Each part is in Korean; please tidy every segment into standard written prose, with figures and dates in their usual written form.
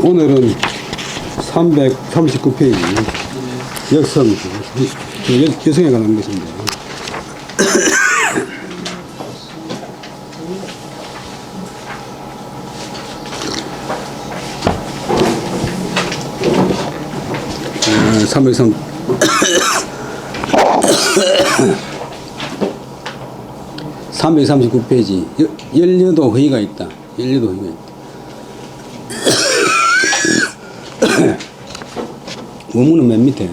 오늘은 339페이지 여성에 관한 것입니다. 아, 339페이지 연료도 허위가 있다. 연료도 허위가 있다. 원문은 맨 밑에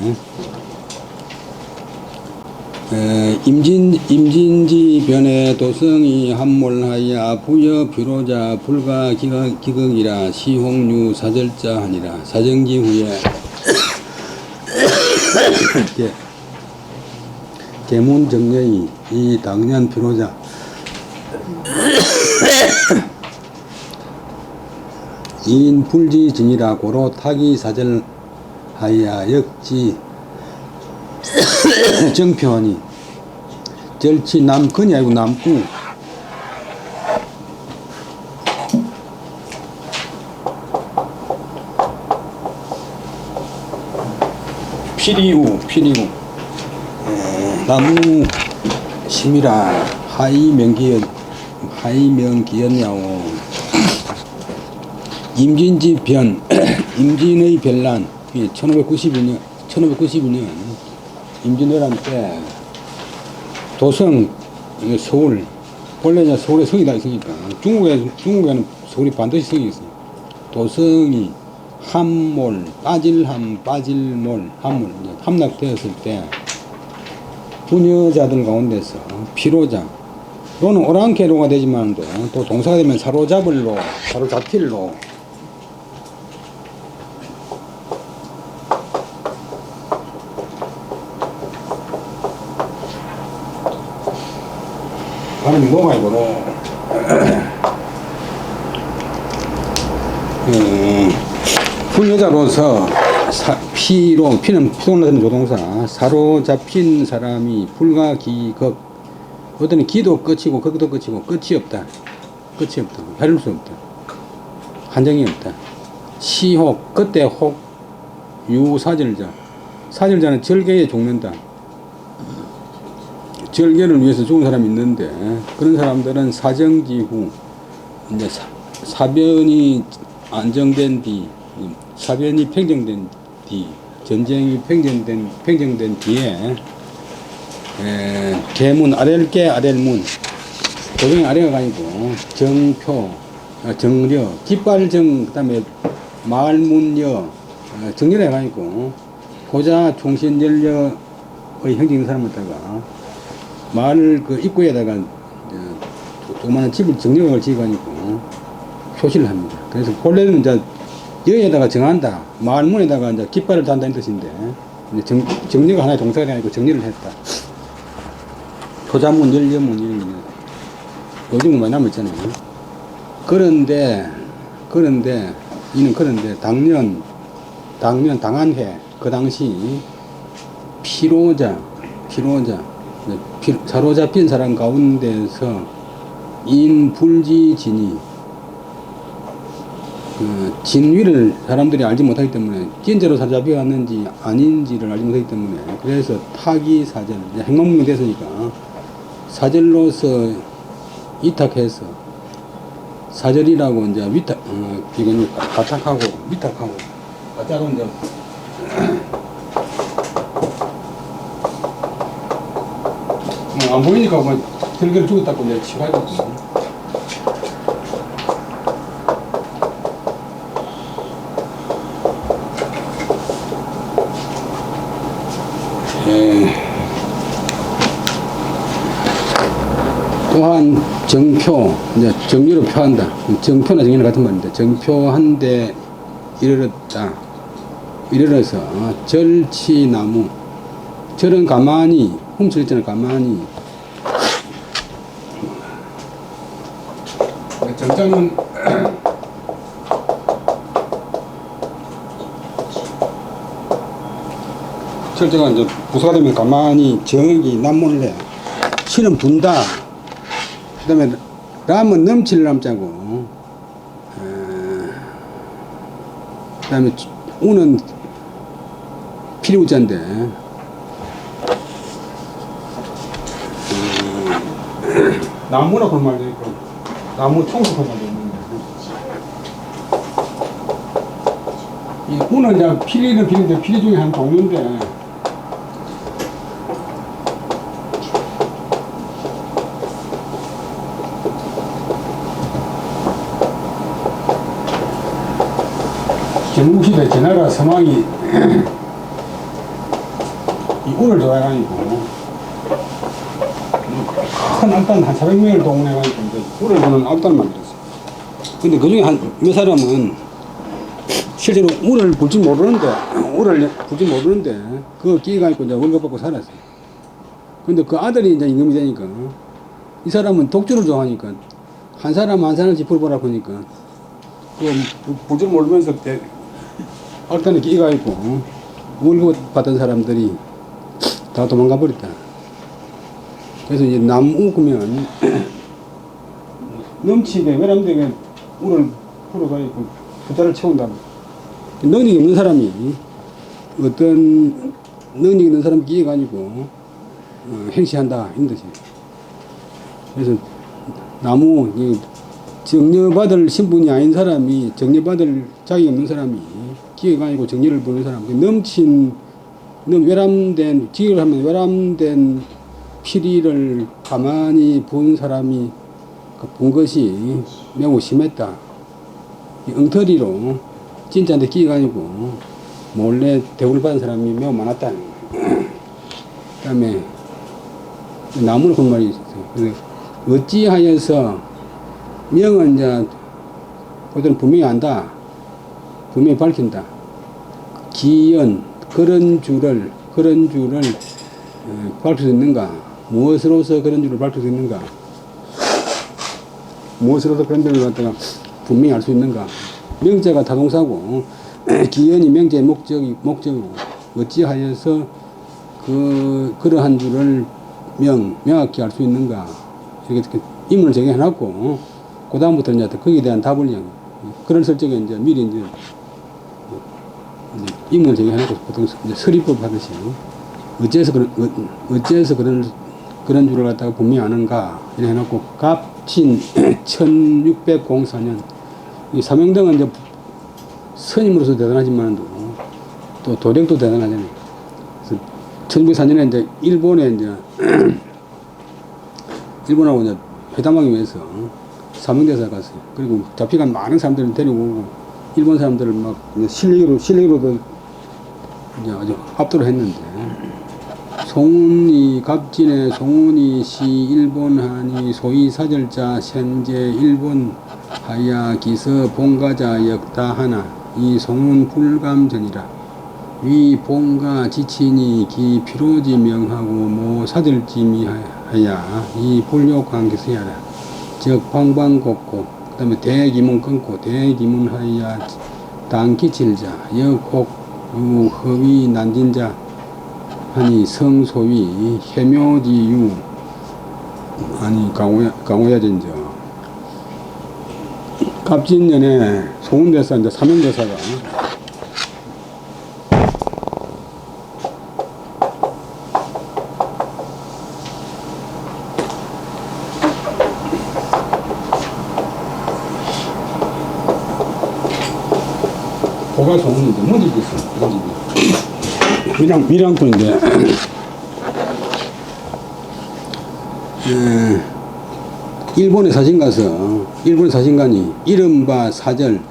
임진지 변에 도성이 함몰하여 부여 비로자 불가 기극이라 시홍류 사절자 하니라. 사정지 후에 계문 정려이 이 당년 비로자 이인 불지 진이라 고로 타기 사절 하야 역지 정표하니 절치 남근이 아니고 남구 피리우 나무 심이라 하이명기였냐오. 임진지 변 임진의 변란 1592년 임진왜란 때 도성 서울 원래 서울에 성이 다 있으니까 중국에는 서울이 반드시 성이 있어요. 도성이 함몰 빠질몰 함락되었을 때 부녀자들 가운데서 피로자 또는 오랑캐로가 되지만도 또 동사가 되면 사로잡힐로 발음이 너무 많이 걸어. 부녀자로서 피는 피동사는 조동사 사로잡힌 사람이 불가기극 어떤 기도 끝이고 극도 끝이고 끝이 없다. 가릴 수 없다. 한정이 없다. 시혹 그때 혹 사절자는 절개에 죽는다. 절개를 위해서 죽은 사람이 있는데 그런 사람들은 사정지 후 이제 사변이 안정된 뒤 사변이 팽정된 뒤 전쟁이 팽정된 뒤에 계문 아렐문 도정이 아래가 아니고 정표 정려 깃발정 그다음에 말문여 정렬해가 아니고 고자 총신연려의 형제인 사람한테가 마을 그 입구에다가 조그마한 집을 정력을 지어가지고 표시를 합니다. 그래서 본래는 이제 여기에다가 정한다. 마을문에다가 이제 깃발을 단다는 뜻인데 정력가 하나의 동사가 아니고 정리를 했다. 표자문, 연려문 요즘은 많이 남아있잖아요. 그런데 당한해 그 당시 피로자 사로잡힌 사람 가운데서 인불지진이 진위를 사람들이 알지 못하기 때문에 진짜로 사로잡혀왔는지 아닌지를 알지 못하기 때문에 그래서 타기 사절 행방문이 됐으니까 사절로서 위탁해서 사절이라고 이제 이건 가탁하고 위탁하고 가탁은 이제 안 보이니까 뭐 들개를 죽었다고 이제 치워야겠지. 또한 정표 이제 정리로 표한다. 정표나 정리나 같은 말인데 정표한데 이르러서 절치나무 절은 가만히 훔쳐있잖아. 가만히 정자는 철제가 이제 부사가 되면 가만히 정이 남문을 해. 신은 분다. 그 다음에 람은 넘칠 남자고 그 다음에 우는 필요자인데, 나무라 그런 말도 있고, 나무 총수 그런 말도 있는데, 이 우는 이제 피리는 피리인데, 피리 중에 한 종류인데, gen국시대 제나라 서망이 이 운을 좋아해가지고 큰 악단 한 400명을 동원해가지고 운을 보는 악단을 만들었어요. 근데 그 중에 한 몇 사람은 실제로 운을 볼줄 모르는데 그거 끼가지고 이제 월급 받고 살았어요. 근데 그 아들이 이제 임금이 되니까 이 사람은 독주를 좋아하니까 한 사람 한 사람씩 풀어보라 그러니까 그 볼줄 모르면서 악단에 끼가 있고 월급 받던 사람들이 다 도망가 버렸다. 그래서 이제 나무 그면 넘치게 외람되게 울을 풀어가지고 부자를 채운다. 능력이 없는 사람이 어떤 능력이 있는 사람이 끼어가지고 행시한다 이런 뜻이에요. 그래서 나무 정려받을 신분이 아닌 사람이 정려받을 자격이 없는 사람이 기어가지고 정리를 보는 사람, 외람된, 기억을 하면 외람된 피리를 가만히 본 사람이 본 것이 매우 심했다. 엉터리로 진짜한테 기어가지고 몰래 대우를 받은 사람이 매우 많았다. 그 다음에 나무를 본 말이 있어요. 어찌하여서 명은 이제 보통 분명히 안다. 분명히 밝힌다. 기연, 그런 줄을 밝힐 수 있는가? 무엇으로서 그런 줄을 밝힐 수 있는가? 무엇으로서 그런 줄을 갖다가 분명히 알 수 있는가? 명제가 타동사고, 기연이 명제의 목적이고, 어찌하여서 그러한 줄을 명확히 알 수 있는가? 이렇게 임문을 정해놨고, 그 다음부터 이제 거기에 대한 답을 그런 설정에 이제 미리 이제 임문을 정해놓고 보통 이제 서리법 하듯이 어째서 그런 줄을 갖다가 분명히 아는가 이렇게 해놓고 갑진 1604년 이 사명등은 이제 스님으로서 대단하지만 또 도력도 대단하잖아요. 그래서 1604년에 이제 일본에 이제 일본하고 이제 회담하기 위해서 사명대사 갔어요. 그리고 잡혀간 많은 사람들을 데리고 일본 사람들을 막 실력으로도 이제 아주 압도를 했는데 갑진의 송운이 시 일본하니 소위 사절자 생제 일본 하야 기서 본가자 역다하나 이 송운 불감전이라 위 본가 지친이 기 피로지 명하고 모 사절지미 하야 이 불욕한 기서야라 즉 방방곡곡 그 다음에 대기문 끊고 대기문 하야 당기칠자 역곡 유허위 난진자 하니 성소위 해묘지유 아니 강호야전저 갑진년에 송운대사 이제 사명대사가 고가 송운인데 뭔 집이 있어? 밀양꾼인데 일본에 사신 가서 일본 사신관이 이른바 사절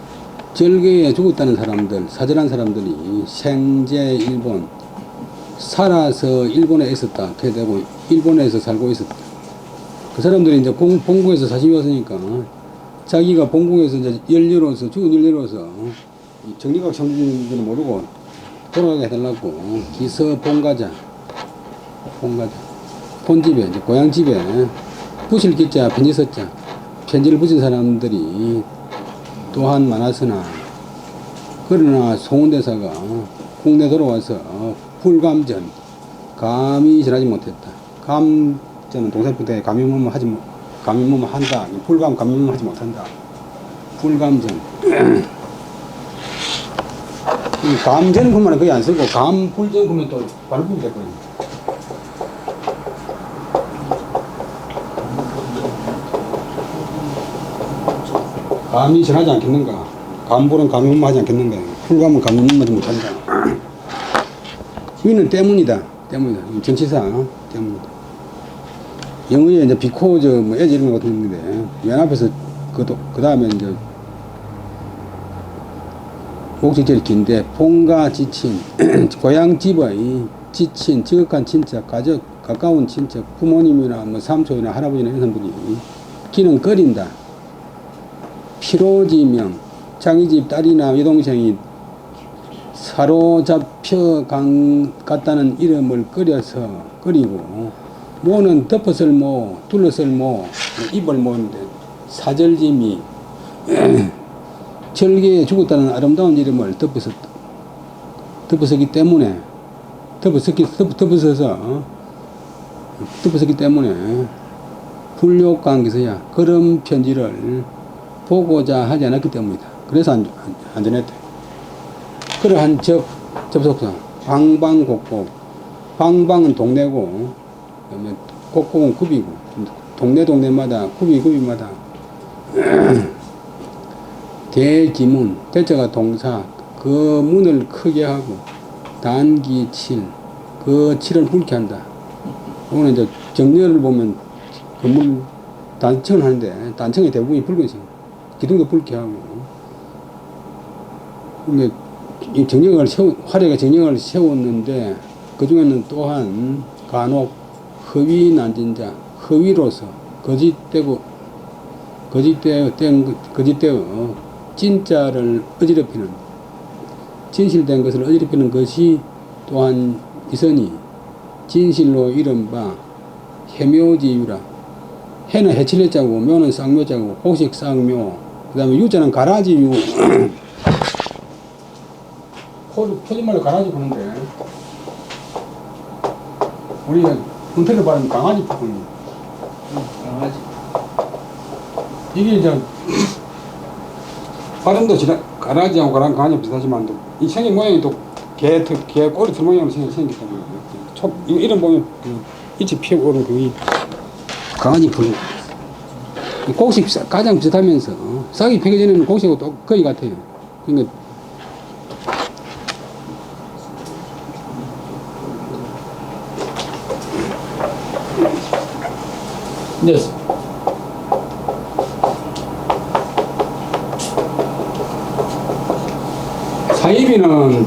절개에 죽었다는 사람들 사절한 사람들이 생제 일본 살아서 일본에 있었다. 그래 되고 일본에서 살고 있었다. 그 사람들이 이제 본국에서 사신이 왔으니까 자기가 본국에서 이제 연료로서 죽은 연료로서 정리가 청진인지는 모르고 돌아가게 해달라고 기서 본가자 본집에 이제 고향집에 부실 기자 편지 썼자 편지를 붙인 사람들이 또한 많았으나 그러나 송운대사가 국내 돌아와서 불감전 감히 전하지 못했다. 감전은 동사부터에 감히무무 한다. 불감 감히무무 하지 못한다. 불감전 감전구만 거의 안 쓰고 감불전구면 또 발부이 됐거든요. 감이 전하지 않겠는가? 감불은 감염하지 않겠는가? 풀감은 감염하지 못한다. 위는 때문이다. 정치사 때문이다. 영어에 이제 비코즈 뭐 에지 이런 거 같은 건데 맨 앞에서 그 다음에 이제 목적이 제일 긴데 본가 지친 고향 집의 지친 지극한 친척 가까운 친척 부모님이나 뭐 삼촌이나 할아버지나 이런 분이 기는 꺼린다. 피로지명 자기 집 딸이나 여동생이 사로잡혀 갔다는 이름을 꺼리고 모는 덮어설 모 둘러설 모 입을 모는데 사절짐이 절개에 죽었다는 아름다운 이름을 덮어서기 때문에 불욕관계서야 그런 편지를 보고자 하지 않았기 때문이다. 그래서 안전했다. 그러한 접속사 방방곡곡 방방은 동네고 그다음에 곡곡은 굽이고 동네마다 굽이마다 대기문 대자가 동사 그 문을 크게 하고 단기칠 그 칠을 붉게 한다. 오늘 이제 정렬을 보면 건물 단청을 하는데 단청의 대부분이 붉은색 기둥도 붉게 하고 화려하게 정령을 세웠는데 그 중에는 또한 간혹 허위 난진자 허위로서 거짓되어 진짜를 어지럽히는 진실된 것을 어지럽히는 것이 또한 있으니 진실로 이른바 해묘지유라. 해는 해칠해자고 묘는 쌍묘자고 호식 쌍묘 그 다음에 유자는 가라지유 표준말로 가라지 부는데 우리가 hunter을 발음 강아지 부분이 강아지. 이게 이제 발음도 가라지하고 강아지 비슷하지만 이 생긴 모양이 또 개 꼬리 털 모양으로 생겼기 때문에 이름 보면 이치 피고 오른 그 강아지 부분 곡식 가장 비슷하면서 싹이 피기 전에는 곡식하고 또 거의 같아요. 그러니까 네. 사이비는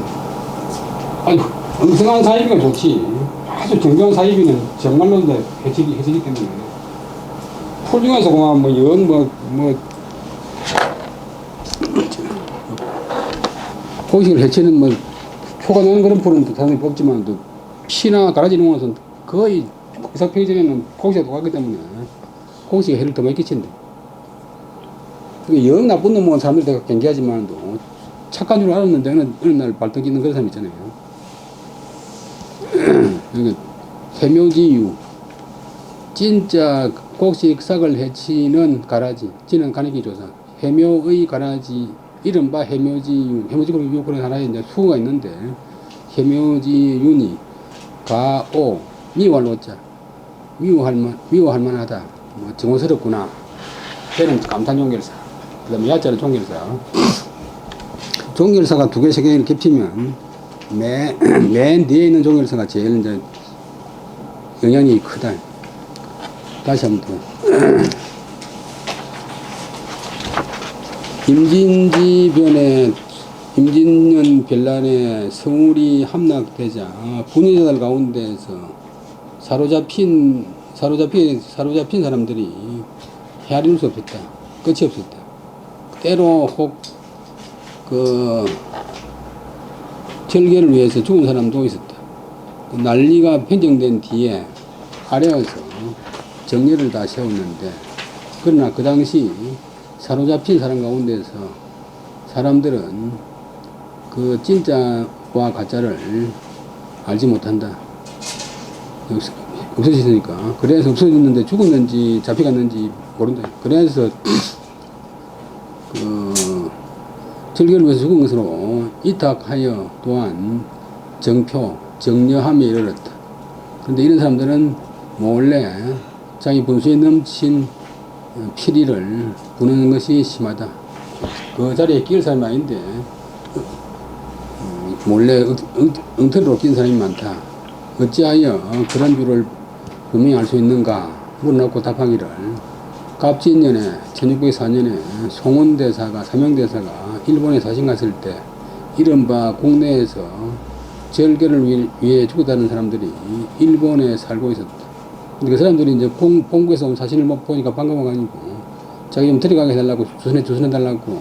아니 엉성한 사이비가 좋지. 아주 정교한 사이비는 정말로 해치기 때문에 풀 중에서 그만 곡식을 해치는 표가 나는 그런 풀은 당연히 뽑지만 또 피나 가라지 이런 것은 거의 이삭 피기 전에는 곡식이 똑같기 때문에 곡식에 해를 더 많이 끼친대. 영 나쁜 놈은 사람들이 다 경계하지만도 착한 줄 알았는데 어느 날 발등 끼는 그런 사람 있잖아요. 그러니까 해묘지유 진짜 곡식 싹을 해치는 가라지 지는 가리기 조사 해묘의 가라지 이른바 해묘지유 해묘지유 그런 하나의 이제 수가 있는데 해묘지윤이 가오 미워할로자 미워할 만하다 정오스럽구나. 걔는 감탄 종결사 그 다음에 야자는 종결사 종결사가 두 개, 세 개를 겹치면 맨 뒤에 있는 종결사가 제일 이제 영향이 크다. 다시 한 번 더. 임진년 별난에 성울이 함락되자 분위자들 가운데에서 사로잡힌 사람들이 헤아릴 수 없었다. 끝이 없었다. 때로 혹 절개를 위해서 죽은 사람도 있었다. 난리가 평정된 뒤에 아래에서 정례를 다 세웠는데 그러나 그 당시 사로잡힌 사람 가운데서 사람들은 그 진짜와 가짜를 알지 못한다. 없어졌으니까. 그래서 없어졌는데 죽었는지 잡혀갔는지 모른다. 그래서 절개를 위해서 죽은 것으로 이탁하여 또한 정표, 정려함에 이르렀다. 그런데 이런 사람들은 몰래 자기 분수에 넘친 피리를 부는 것이 심하다. 그 자리에 끼일 사람이 아닌데 몰래 엉터리로 낀 사람이 많다. 어찌하여 그런 줄을 분명히 알 수 있는가 물어놓고 답하기를 갑진년에 1604년에 송원대사가 사명대사가 일본에 사신 갔을 때 이른바 국내에서 절개를 위해 죽었다는 사람들이 일본에 살고 있었다. 근데 그 사람들이 이제 본국에서 온 자신을 못 보니까 반가워가지고 자기 좀 데려가게 해달라고 조선해달라고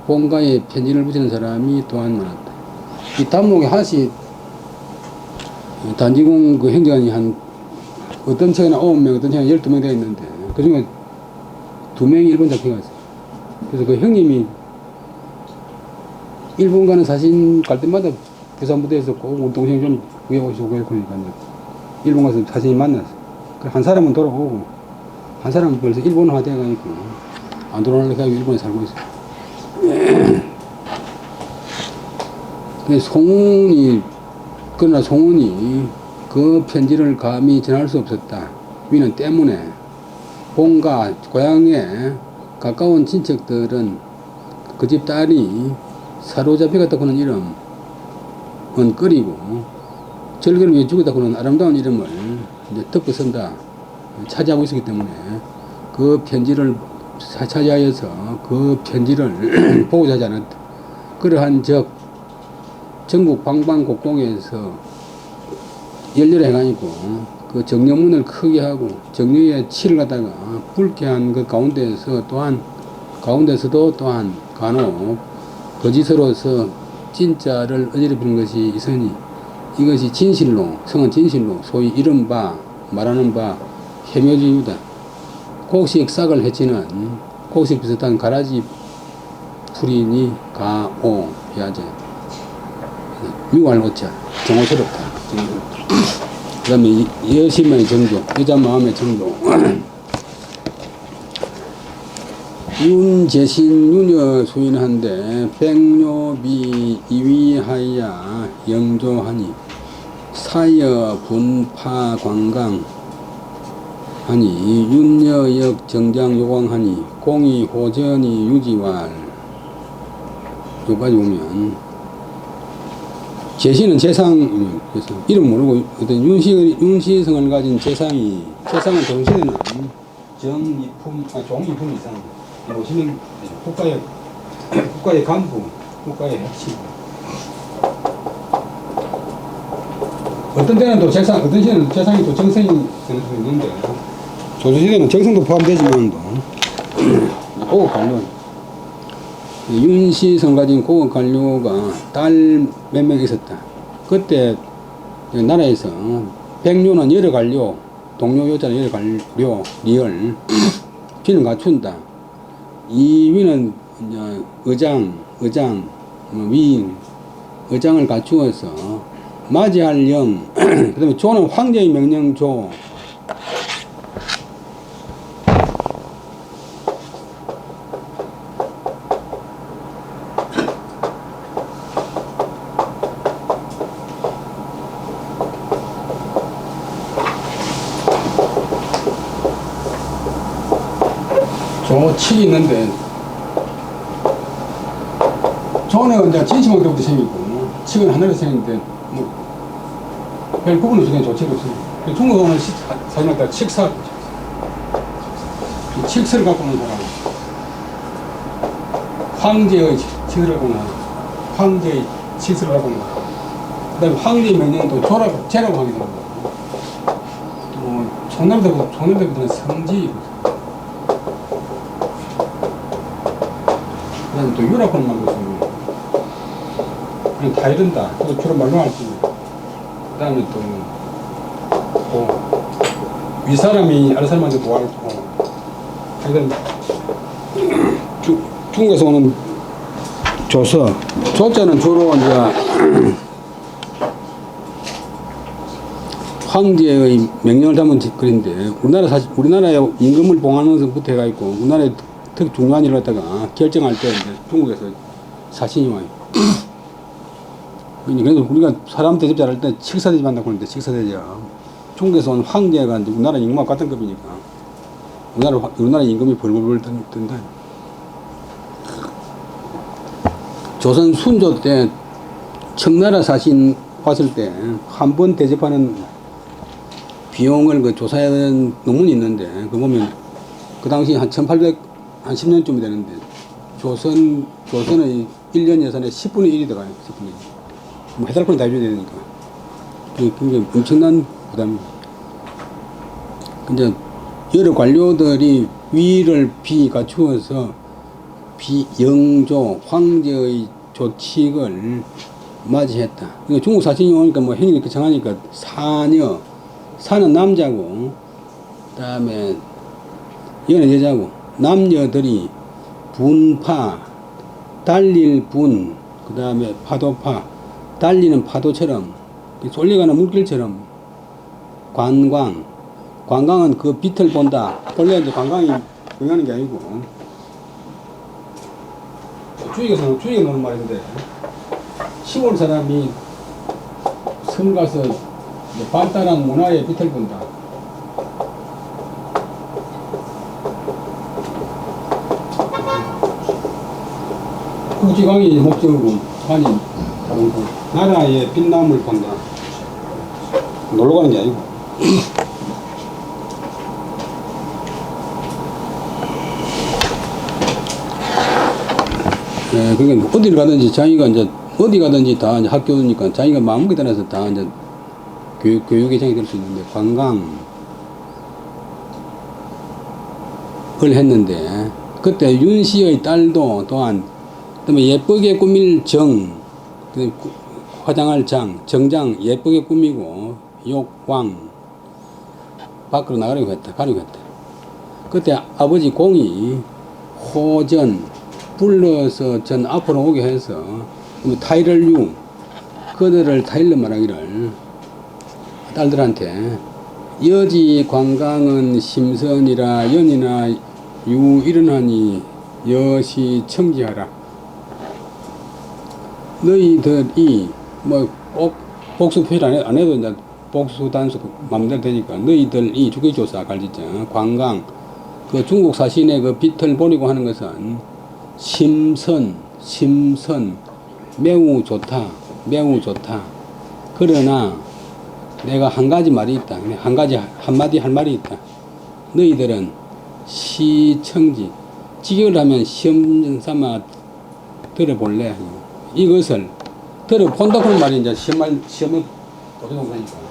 본가에 편지를 붙이는 사람이 또한 많았다. 이 단목에 하나씩 단지궁 그 행정관이 한 어떤 책에는 9명, 어떤 책에는 12명 되어 있는데 그 중에 2명이 일본 잡혀가 있어요. 그래서 그 형님이 일본 가는 사진 갈 때마다 부산부대에서 꼭 우리 동생 좀 구해오시고 그러니까 일본 가서 사진이 만났어. 한 사람은 돌아오고 한 사람은 벌써 일본화 돼가지고 안 돌아오려고 해서 일본에 살고 있어요. 근데 그러나 송훈이 그 편지를 감히 전할 수 없었다. 위는 때문에 본가 고향에 가까운 친척들은 그 집 딸이 사로잡혀갔다고 하는 이름은 끄리고 절개를 위해 죽었다고 하는 아름다운 이름을 이제 덮고 선다 차지하고 있었기 때문에 그 편지를 차지하여서 그 편지를 보고자 하지 않았다. 그러한 전국 방방곡곡에서 열렬히 해가지고 그 정려문을 크게 하고 정려에 칠을 갖다가 붉게 한 그 가운데서도 또한 간혹 거짓으로서 진짜를 어지럽히는 것이 있으니 이것이 진실로 성은 진실로 소위 이른바 말하는 바 해묘주의다. 곡식 싹을 해치는 곡식 비슷한 가라지 풀이니 가오 야제 유알오자 정오스럽다. 그 다음에 여심의 정조 여자 마음의 정조 윤재신 윤여 수인한데 백료비 이위하야 영조하니 사여 분파 관강 하니 윤여역 정장 요광하니 공이 호전이 유지왈 여기까지 보면 재신은 재상 이름 모르고 어떤 윤시성을 가진 재상은 동시에는 정이품 종이품 이상 보시면 국가의 간부, 국가의 핵심. 어떤 때는 또 재상, 어떤 시대는 재상이 또 정성이 되는 수도 있는데 조선시대는 정성도 포함되지만도 고급 관료 윤시성 가진 고급 관료가 딸 몇 명 있었다. 그때 나라에서 백료는 여러 관료, 동료 여자는 여러 관료, 리얼 비는 갖춘다. 이 위는 의장, 위인, 의장을 갖추어서 맞이할 영, 그 다음에 조는 황제의 명령 조, 칙이 있는데 조는 이제 진심을 때부터 생기고 칙은 하늘에서 생기는데 별 구분 없이 그냥 조칙을 쓰고 중국어는 사진할 때 칙사 칙서를 갖고 오는 사람 황제의 칙서를 갖고 오는 사람 황제의 칙서를 갖고 오는 사람 그 다음에 황제의 명령은 또 제라고 하게 됩니다. 총남대부터는 성지이거든. 그 다음에 또 유라포는 말고 있습니다. 그냥 다 이른다. 또 주로 말로 할 수 있고. 그 다음에 또 윗사람이 아랫사람한테 도와를 주고. 하여튼 중국에서 오는 조서. 조자는 주로 이제 황제의 명령을 담은 글인데 우리나라의 임금을 봉하는 것부터 해가 있고 우리나라의 특히 중요한 일을 갖다가 결정할 때 이제 중국에서 사신이 와요. 그래서 우리가 사람 대접 잘할 때 칠사대접 한다고 하는데, 칠사대접. 중국에서 온 황제가 이제 우리나라 임금하고 같은 급이니까 우리나라 임금이 벌벌벌 뜬다. 조선 순조 때 청나라 사신 왔을 때 한 번 대접하는 비용을 그 조사한 논문이 있는데, 그 보면 그 당시 한 10년쯤이 되는데 조선의 1년 예산의 10분의 1이 들어가요. 10분의 1. 뭐 해달라고 다 해줘야 되니까. 그게 엄청난 부담입니다. 근데 여러 관료들이 위를 비갖추어서 영조, 황제의 조칙을 맞이했다. 그러니까 중국 사신이 오니까 뭐 행위 이렇게 정하니까 사는 남자고, 그 다음에 여는 여자고, 남녀들이 분파, 달릴 분, 그 다음에 파도파, 달리는 파도처럼, 쏠려가는 물길처럼, 관광은 그 빛을 본다. 원래 이제 관광이 영하는 게 아니고, 주의가 노는 말인데, 시골 사람이 섬 가서 발달한 문화의 빛을 본다. 국지광이 목적이고, 아니, 나라의 빛남을 본다. 놀러 가는 게 아니고. 네, 그러니까 어디를 가든지 자기가 이제 어디 가든지 다 이제 학교니까 자기가 마음먹에 따라서 다 이제 교육의 장이 될 수 있는데, 관광을 했는데, 그때 윤씨의 딸도 또한, 그다음에 예쁘게 꾸밀 화장할 정장 예쁘게 꾸미고 욕왕 밖으로 가려고 했다. 그때 아버지 공이 호전 불러서 전 앞으로 오게 해서 타일을 그들을 타일러 말하기를 딸들한테, 여지 관광은 심선이라 연이나 유 일어나니 여시 청지하라. 너희들이 뭐 꼭 복수 표현 안 해도 이제 복수 단수 마음대로 되니까, 너희들이 주기조사 갈지자 관광, 그 중국 사신의 그 빛을 보리고 하는 것은 심선 매우 좋다. 그러나 내가 한 가지 말이 있다. 한마디 할 말이 있다. 너희들은 시청지, 직역을 하면 시험 삼아 들어볼래. 이것을 들어본다고 하는 말이 이제 시험에 도전하니까.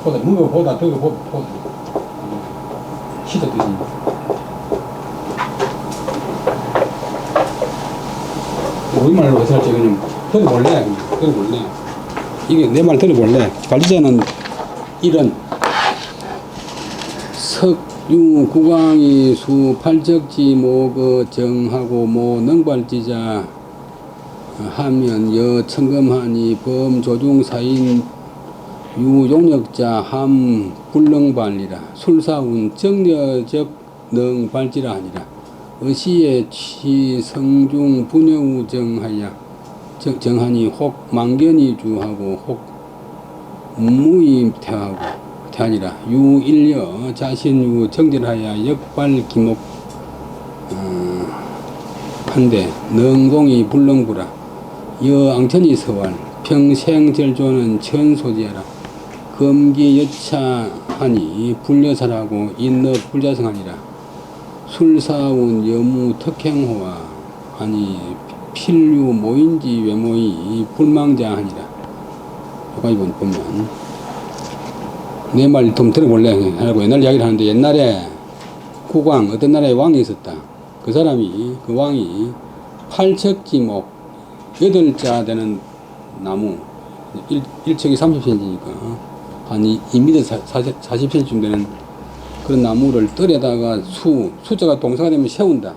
보다 시도 뜻이. 우리말로 해석할 적에는 들어볼래. 이게 내 말 들어볼래. 관리자는 이런 석유구광이 수팔적지 모거 정하고 모 능발지자 하면 여청금하니 범조중사인 유용력자 함 불능발이라. 술사운 정려적 능발지라 하니라. 의시에 취성중 분여우 정하니 혹 망견이 주하고 혹 무의 태하니라. 유일려 자신유 정진하여 역발 기목 한데 능공이 불능부라. 여앙천이 서왈 평생절조는 천소지하라. 금기 여차하니 불려사라고 인업 불자성하니라. 술사운 여무 특행호와 아니 필류 모인지 외모이 불망자하니라. 여기까지 보면 내 말 좀 들어볼래 하고 옛날 이야기를 하는데, 옛날에 국왕, 어떤 나라에 왕이 있었다. 그 사람이, 그 왕이 팔척지목 8자 되는 나무, 1척이 30cm니까 한 2m 40cm쯤 되는 그런 나무를 뜰에다가 숫자가 동사가 되면 세운다.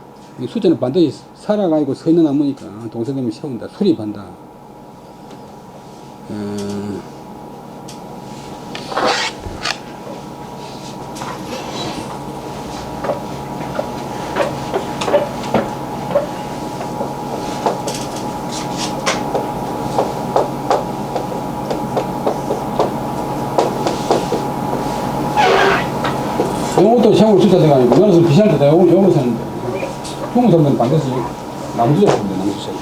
숫자는 반드시 살아가지고 서 있는 나무니까 동사 되면 세운다. 수립한다. 요것도 세월 주자대가 아니고, 우리나라에서 비쌀 때 내가 요거 사는데, 중국 사람들은 반드시 남주자 씁니다, 남주자.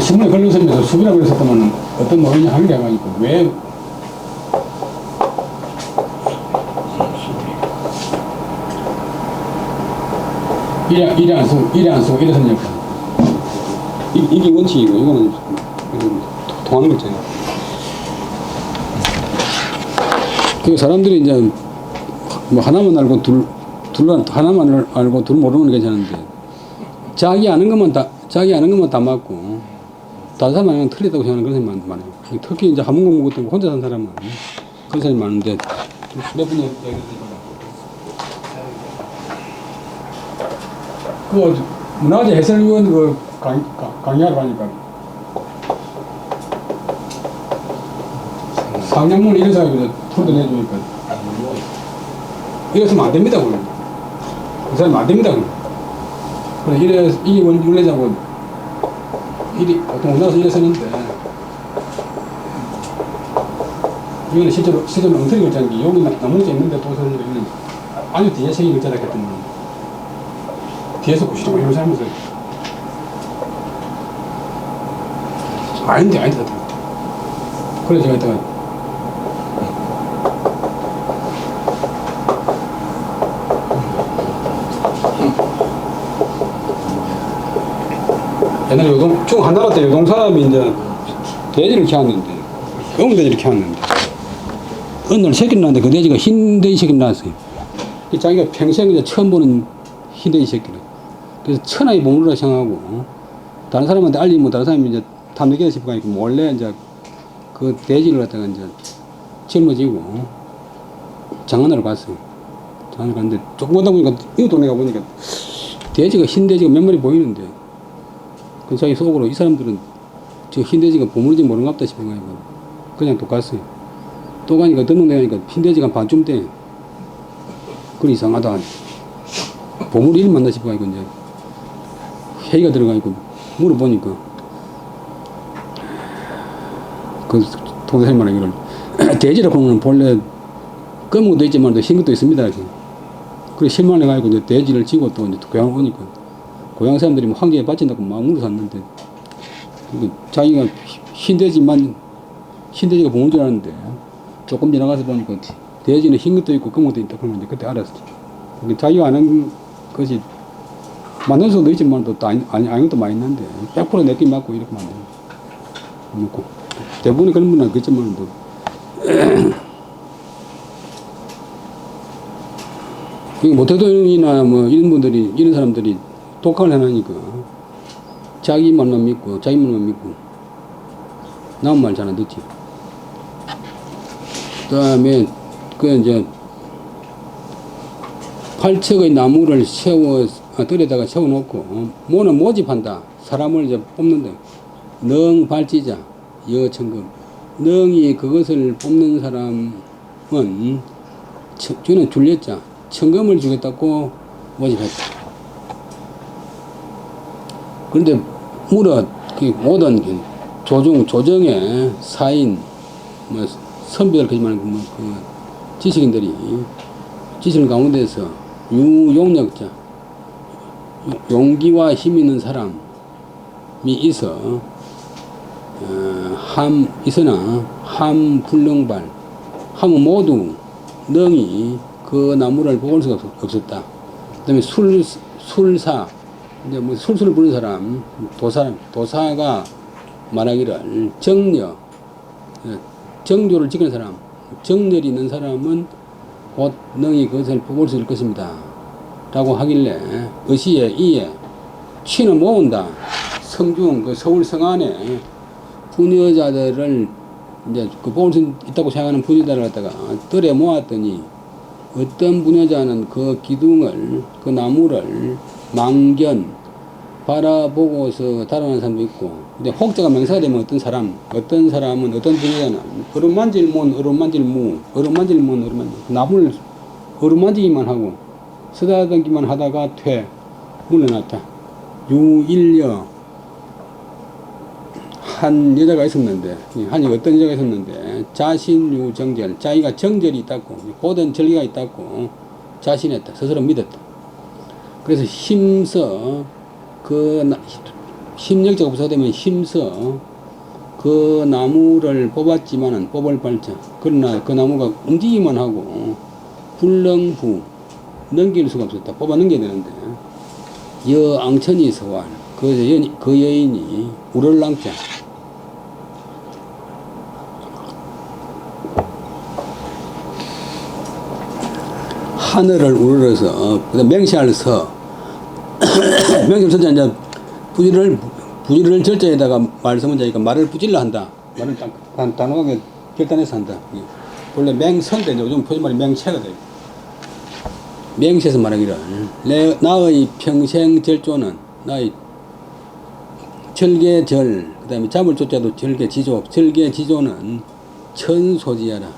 신문에 걸려서면서 수비라고 했었다면 어떤 노인이 하는 게 아니고, 왜 이래 안 쓰고 이래 썼냐고. 이게 원칙이고, 이거는 통하는 거 있잖아요. 그 사람들이 이제 뭐 하나만 알고 하나만 알고 둘 모르는 건 괜찮은데, 자기 아는 것만 다 맞고 다른 사람 아니면 틀리다고 생각하는 그런 사람이 많아요. 특히 이제 한문 공부 때문에 혼자 산 사람은 그런 사람이 많은데, 몇 분이 얘기를 그 문화재 해설위원 그 강의하러 가니까 상냥문 이런 사람이 풀도 내주니까 이랬으면 안 됩니다. 그 사람이 안 됩니다. 그래 이게 원래자고 보통 우리나라에서 이래 쓰는데, 이거는 실제로 엉터리 글자인 게 여기 나머지 있는데 또 쓰는 거는 아주 뒤에 생긴 글자라 했기 때문에 뒤에서 보시라고 이런 잘못을 아닌데 그래 제가 이따가 옛날에 중 한나라 때 요동 사람이 이제 돼지를 키웠는데, 검돼지를 키웠는데, 어느 날 새끼를 낳았는데 그 돼지가 흰 돼지 새끼를 낳았어요. 자기가 평생 이제 처음 보는 흰 돼지 새끼를. 그래서 천하의 보물이라 생각하고, 다른 사람한테 알리면 다른 사람이 이제 탐내기다 싶어 가니까 몰래 이제 그 돼지를 갖다가 이제 짊어지고 장안으로 갔어요. 장안을 갔는데 조금 가다 보니까 이 동네 가보니까 돼지가 흰 돼지가 몇 마리 보이는데, 그 자기 속으로 이 사람들은 저 흰돼지가 보물인지 모르는가 보다 싶은 거니까 그냥 또 갔어요. 또 가니까 어떤 동네 가니까 흰돼지가 반쯤 돼. 그래 이상하다. 보물이 일 만나 싶어 가니까 이제 회의가 들어가니까 물어보니까 그 동네 사람이 말하기를 돼지라고 하면 본래 검은 것도 있지만 흰 것도 있습니다. 그래 실망해가지고 이제 돼지를 지고 또 이제 고향을 오니까 고향 사람들이 뭐 환경에 바친다고 마음으로 샀는데, 자기가 흰돼지가 보물 줄 알았는데 조금 지나가서 보니까 돼지는 흰 것도 있고 검은 것도 있다. 그러면 이제 그때 알았어. 자기가 아는 것이 맞는 수도 있지만 또 아닌 것도 많이 있는데 100% 내끼 맞고 이렇게 맞고 대부분이 그런 분은 그렇지만 또 모태도인이나 뭐 이런 사람들이 독학을 해놓으니까 자기 말만 믿고 남 말 잘 안 듣지. 그 다음에 이제 8척의 나무를 들에다가 세워놓고 뭐는 모집한다. 사람을 이제 뽑는다. 능 발지자 여천금. 능이 그것을 뽑는 사람은 저는 줄렸자 천금을 주겠다고 모집했다. 그런데 모든 조정의 사인, 뭐 선비들 그지만 그 지식인들이 지식인 가운데서 유용력자, 용기와 힘 있는 사람이 있으나 함불능발, 함은 모두 능이 그 나무를 뽑을 수가 없었다. 그 다음에 술사, 이제 뭐 술술을 부르는 사람, 도사가 말하기를 정조를 지키는 사람, 정렬이 있는 사람은 곧 능히 그것을 뽑을 수 있을 것입니다. 라고 하길래 의시에 이에 취는 모은다. 성중 그 서울 성안에 부녀자들을 이제 그 뽑을 수 있다고 생각하는 부녀자를 갖다가 들에 모았더니 어떤 부녀자는 그 기둥을 그 나무를 망견 바라보고서 달아나는 사람도 있고, 근데 혹자가 명사가 되면 어떤 사람은 어떤 부녀자는 어루만질문 나무를 어루만지기만 하고 쓰다듬기만 하다가 물러났다. 유일여 한 여자가 있었는데, 한 어떤 여자가 있었는데, 자신유정절, 자기가 정절이 있다고, 고든 절기가 있다고 자신했다. 스스로 믿었다. 그래서 힘써, 힘력자가 부사되면 힘써, 그 나무를 뽑았지만은 뽑을 발자. 그러나 그 나무가 움직이기만 하고, 불능부, 넘길 수가 없었다. 뽑아 넘겨야 되는데, 여앙천이 서왈, 그 여인이 우럴랑자, 하늘을 우러러서, 맹시할 서, 맹시할 서자, 이제, 부지를 절자에다가 말씀은 자니까 말을 부질러 한다. 말을 단호하게 결단해서 한다. 원래 맹선데, 요즘 표준말이 맹체거든. 맹시에서 말하기를, 나의 평생 절조는, 나의 절개절, 그 다음에 잠을 쫓자도 절개지조, 절개지조는 천소지하라.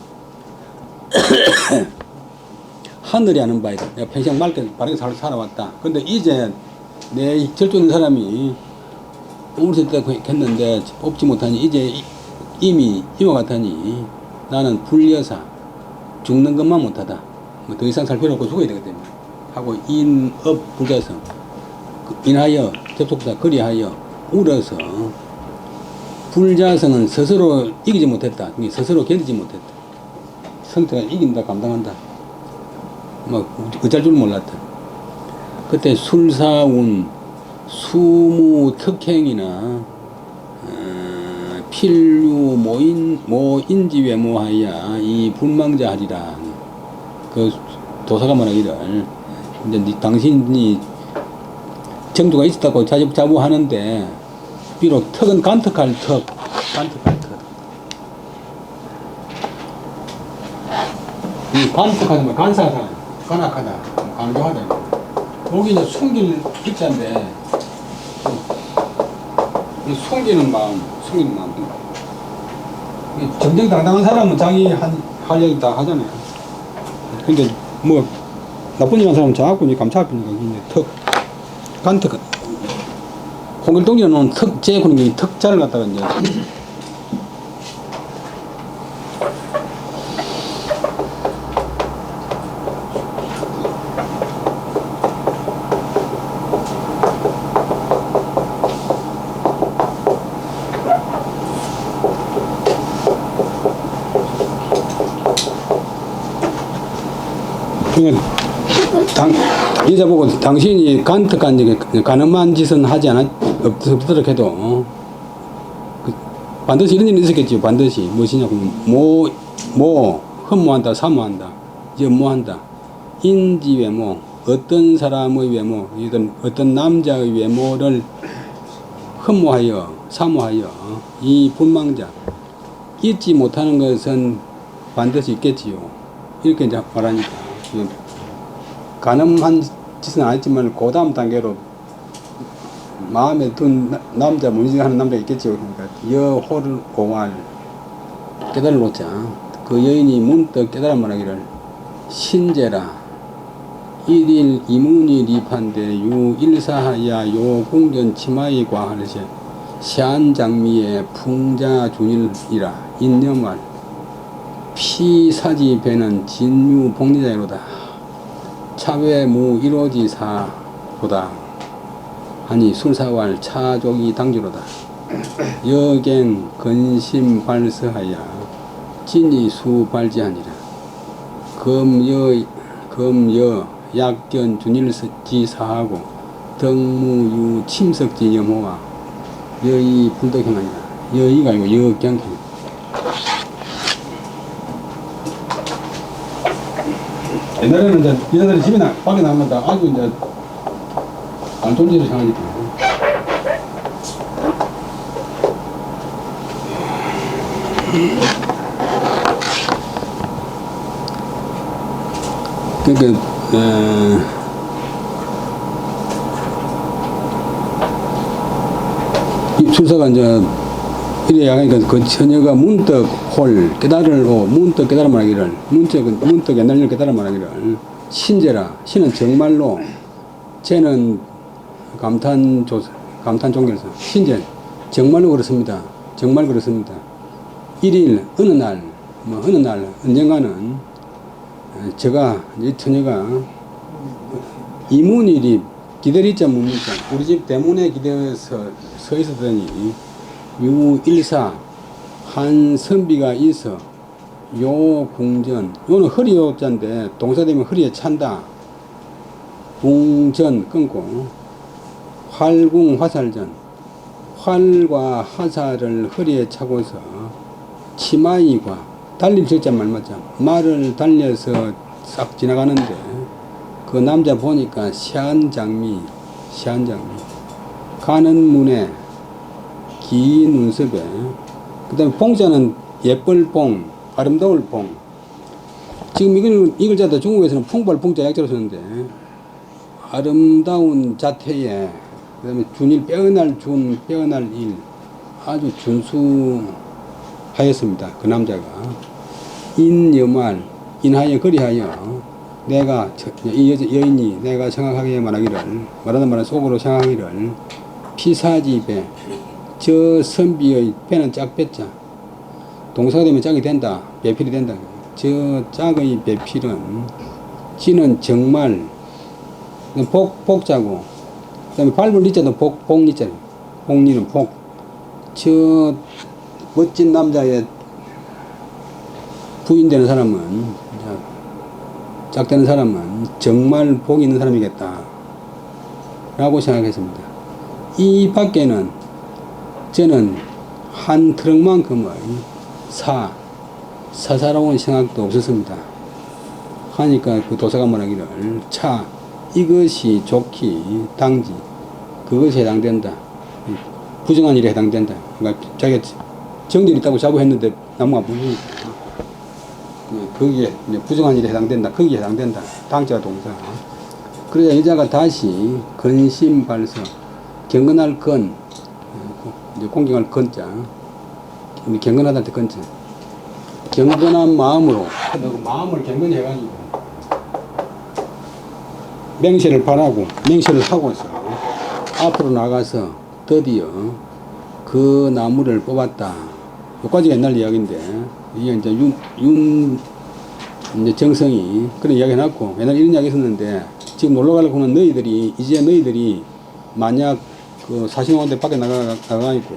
하늘이 하는 바이다. 내가 평생 맑게 바르게 살아왔다. 근데 이제 내 절조는 사람이 우물쇠 때 했는데 뽑지 못하니 이제 이미 이와 같으니 나는 불여사 죽는 것만 못하다. 뭐 더 이상 살 필요 없고 죽어야 되기 때문에 하고 인업 불자성 인하여 접속사 그리하여 울어서 불자성은 스스로 이기지 못했다. 스스로 견디지 못했다. 성태가 이긴다 감당한다. 뭐 어쩔 줄 몰랐다. 그때 술사운 수무특행이나 필유 모인지외모하여 이 불망자 하리라. 그 도사가 말하기를 이제 당신이 정도가 있었다고 자부하는데 비록 턱은 간특할 턱. 이 간특하다 뭐 간사하다 간악하다 강조하다. 거기 이제 숨길 입자인데 숨기는 마음. 정정당당한 사람은 자기 할 얘기 다 하잖아요. 근데 뭐 나쁜 일 한 사람은 자꾸 감차하니까 이제 턱 간특 홍길동이라 놓은 턱 재고는 게 턱자를 갖다가 이제 여자 보고 당신이 간특한 가늠한 짓은 하지 없도록 해도 반드시 이런 일이 있었겠지. 반드시 무엇이냐고 흠모한다 사모한다 연모한다 인지 외모 어떤 사람의 외모 어떤 남자의 외모를 흠모하여 사모하여 이 불망자 잊지 못하는 것은 반드시 있겠지요. 이렇게 이제 말하니까 가늠한 짓은 안 했지만 그 다음 단계로 마음에 둔 남자 문신하는 남자가 있겠죠. 그러니까 여호를 공할 깨달을 놓자. 그 여인이 문득 깨달아 말하기를 신제라 일일 이문이 리판데 유일사하야 요 궁전 치마이 과하르세 시안장미의 풍자준일이라 인념할 피사지 배는 진유 복리자이로다. 차외무 이로지사로다 하니 술사왈 차족이 당주로다. 여갱 근심 발서하야 진이수 발지하니라. 검여 약견 준일지사하고 덕무유 침석지 염호와 여의 불덕행하니라. 여의가 아니고 여경행. 옛날에는 이제 여자들이 집에 밖에 나가면 아주 이제 안존재를 향하니까. 그러니까 이 출사가 이제 이래야 하니까 그 처녀가 문득 깨달으고 문득 깨달아 말하기를 문득 옛날 일 깨달아 말하기를 신제라 신은 정말로 쟤는 감탄 종결서. 신전. 정말로 그렇습니다. 정말 그렇습니다. 일일, 어느 날, 언젠가는, 제가, 이 처녀가, 이문일이 기다리자 뭡니까? 우리 집 대문에 기대어서 서 있었더니, 유일사, 한 선비가 있어, 요 궁전, 요는 허리 요자인데, 동사되면 허리에 찬다. 궁전 끊고, 활궁 화살전, 활과 화살을 허리에 차고서, 치마이과, 달릴 적자 말 맞자, 말을 달려서 싹 지나가는데, 그 남자 보니까 시한장미, 가는 문에, 긴 눈썹에, 그 다음에 봉자는 예쁠 봉, 아름다울 봉. 지금 이걸 자다 중국에서는 풍발 풍자 약자로 쓰는데, 아름다운 자태에, 그 다음에 준일, 빼어날 일, 아주 준수하였습니다. 그 남자가. 인여말, 인하여 거리하여, 내가, 이 여인이 내가 생각하기에 말하는 말은 속으로 생각하기를, 피사지배, 저 선비의 배는 짝배자. 동사가 되면 짝이 된다. 배필이 된다. 저 짝의 배필은, 지는 정말, 복자고, 그 다음에 밟을 리자도 복리자. 복리는 복. 저 멋진 남자의 부인 되는 사람은, 짝되는 사람은 정말 복이 있는 사람이겠다. 라고 생각했습니다. 이 밖에는 저는 한 트럭만큼의 사사로운 생각도 없었습니다. 하니까 그 도사가 말하기를, 이것이 좋기 당지, 그것이 해당된다. 부정한 일에 해당된다. 그러니까 자기가 정절이 있다고 자부했는데 나무가 부으니까 거기에 부정한 일에 해당된다. 거기에 해당된다. 당자가 동사. 그래야 여자가 다시 근심발서, 경건할 건, 이제 공경할 건자, 경건하다 할 때 건자, 경건한 마음으로, 마음을 경건히 해가지고 맹세를 바라고 맹세를 하고서 앞으로 나가서 드디어 그 나무를 뽑았다. 여기까지가 옛날 이야기인데, 이게 이제 이제 정성이 그런 이야기 해놨고, 옛날 이런 이야기 했었는데, 지금 놀러 가려고 하는 너희들이 만약 그 사신호한테 밖에 나가 있고,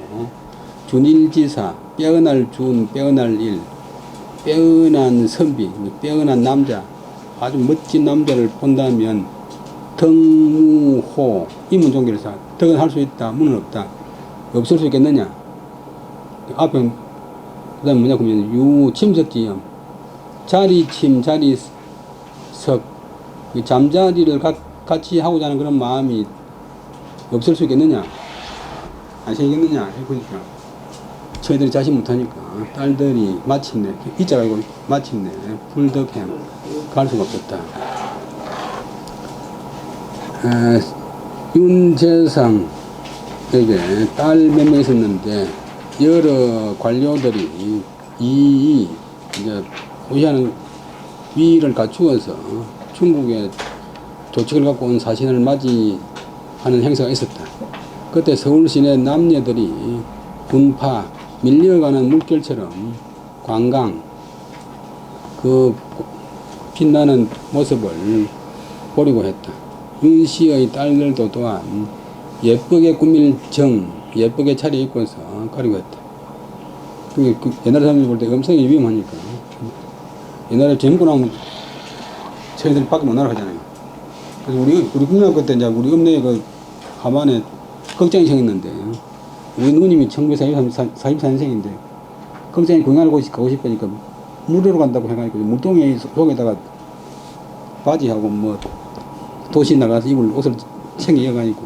준일지사, 빼어날 일, 빼어난 선비, 빼어난 남자, 아주 멋진 남자를 본다면, 덕무호, 이문종결사, 덕은 할 수 있다, 문은 없다. 없을 수 있겠느냐? 앞에, 그 다음에 뭐냐, 그러면, 침석지염, 자리침, 자리석, 잠자리를 같이 하고자 하는 그런 마음이 없을 수 있겠느냐? 안 생기겠느냐? 그러니까. 저희들이 자신 못하니까, 딸들이 마침내, 이자가 아니고 마침내, 불덕행, 갈 수가 없었다. 윤재상에게 딸 몇 명 있었는데, 여러 관료들이 이제 호위하는 위를 갖추어서 중국의 조칙을 갖고 온 사신을 맞이하는 행사가 있었다. 그때 서울 시내 남녀들이 분파, 밀려가는 물결처럼 관광, 그 빛나는 모습을 보려고 했다. 윤 씨의 딸들도 또한 예쁘게 꾸밀 예쁘게 차려입고서 가려고 했다. 그 옛날 사람들이 볼 때 음성이 위험하니까. 옛날에 젊고 나면 저희들 밖에 못 나가잖아요. 그래서 우리 국민학교 때 이제 우리 읍내에 그 하만에 극장이 생겼는데, 우리 누님이 1944년생인데, 극장에 구경하러 가고 싶으니까 물으러 간다고 해가지고 물동에 속에다가 바지하고 뭐 도시 나가서 입을 옷을 챙겨가지고,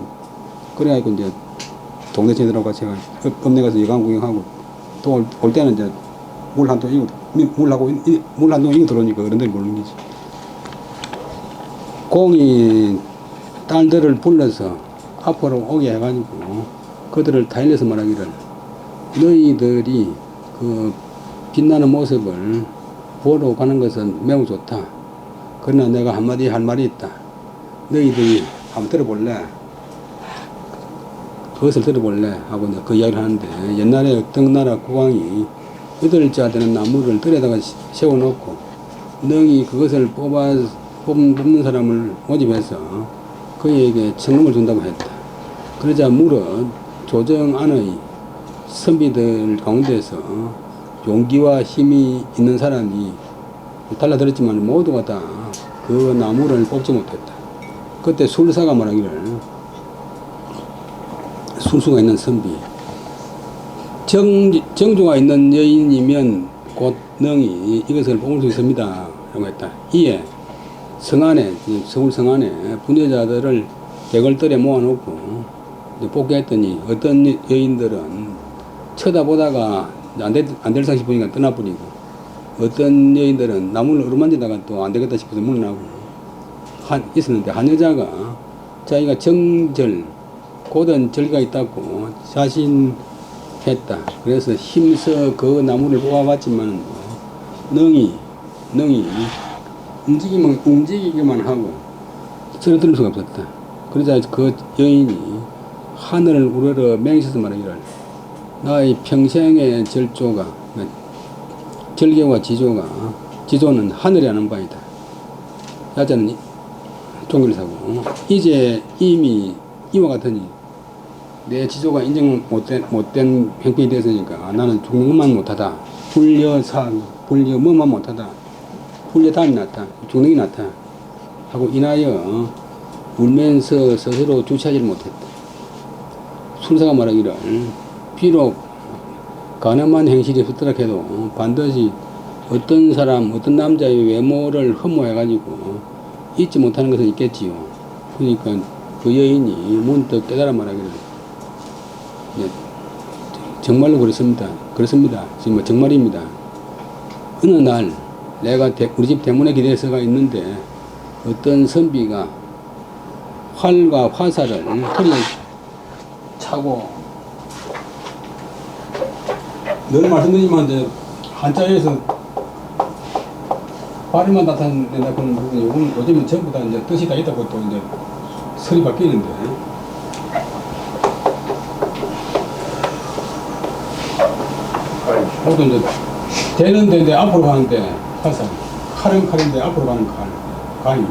그래가지고 이제 동네 친구들하고 같이 읍내 가서 여관 구경하고, 또 올 때는 이제 물 한 통 이고 들어오니까 어른들이 모르는 거지. 공이 딸들을 불러서 앞으로 오게 해가지고 그들을 타일러서 말하기를, 너희들이 그 빛나는 모습을 보러 가는 것은 매우 좋다. 그러나 내가 한마디 할 말이 있다. 너희들이 한번 들어볼래? 그것을 들어볼래 하고 이제 그 이야기를 하는데, 옛날에 어떤 나라 국왕이 8자 되는 나무를 들에다가 세워놓고 능히 그것을 뽑는 사람을 모집해서 그에게 청금을 준다고 했다. 그러자 물은 조정 안의 선비들 가운데서 용기와 힘이 있는 사람이 달라들었지만 모두가 다 그 나무를 뽑지 못했다. 그때 술사가 말하기를, 술수가 있는 선비, 정조가 있는 여인이면 곧 능히 이것을 뽑을 수 있습니다 라고 했다. 이에 성안에, 서울 성안에 부녀자들을 객을들에 모아놓고 뽑게 했더니 어떤 여인들은 쳐다보다가 안 될 상 싶으니까 떠나버리고, 어떤 여인들은 나무를 어루만지다가 또 안 되겠다 싶어서 물러나고 있었는데, 한 여자가 자기가 고든 절기가 있다고 자신했다. 그래서 힘써 그 나무를 뽑아봤지만 능히 움직이기만 하고 쓰러뜨릴 수가 없었다. 그러자 그 여인이 하늘을 우러러 맹세해서 말하기를, 나의 평생의 절개와 지조는 하늘이 하는 바이다. 야자는 종기를 사고, 이제 이미 이와 같으니 내 지조가 인정 못된 행편이 되었으니까 나는 죽는 것만 못하다. 불려 뭐만 못하다. 불려 다음이 낫다. 죽는 게 낫다. 하고 인하여 울면서 스스로 주체하지를 못했다. 술사가 말하기를, 비록 가늠한 행실이 헛되라 해도 반드시 어떤 남자의 외모를 흠모해가지고 잊지 못하는 것은 있겠지요. 그러니까 그 여인이 문득 깨달아 말하기를, 정말로 그렇습니다. 지금 뭐 정말입니다. 어느 날 내가 우리 집 대문에 기대서가 있는데 어떤 선비가 활과 화살을 허리에 차고, 늘 말씀드리지만 이제 한자에서 발음만 나타낸다 그런 부분이 요즘은 전부 다 이제 뜻이 다 있다고 또 이제 설이 바뀌는데, 보통 이제 되는데 이제 앞으로 가는데 화살, 칼은 칼인데 앞으로 가는 간이.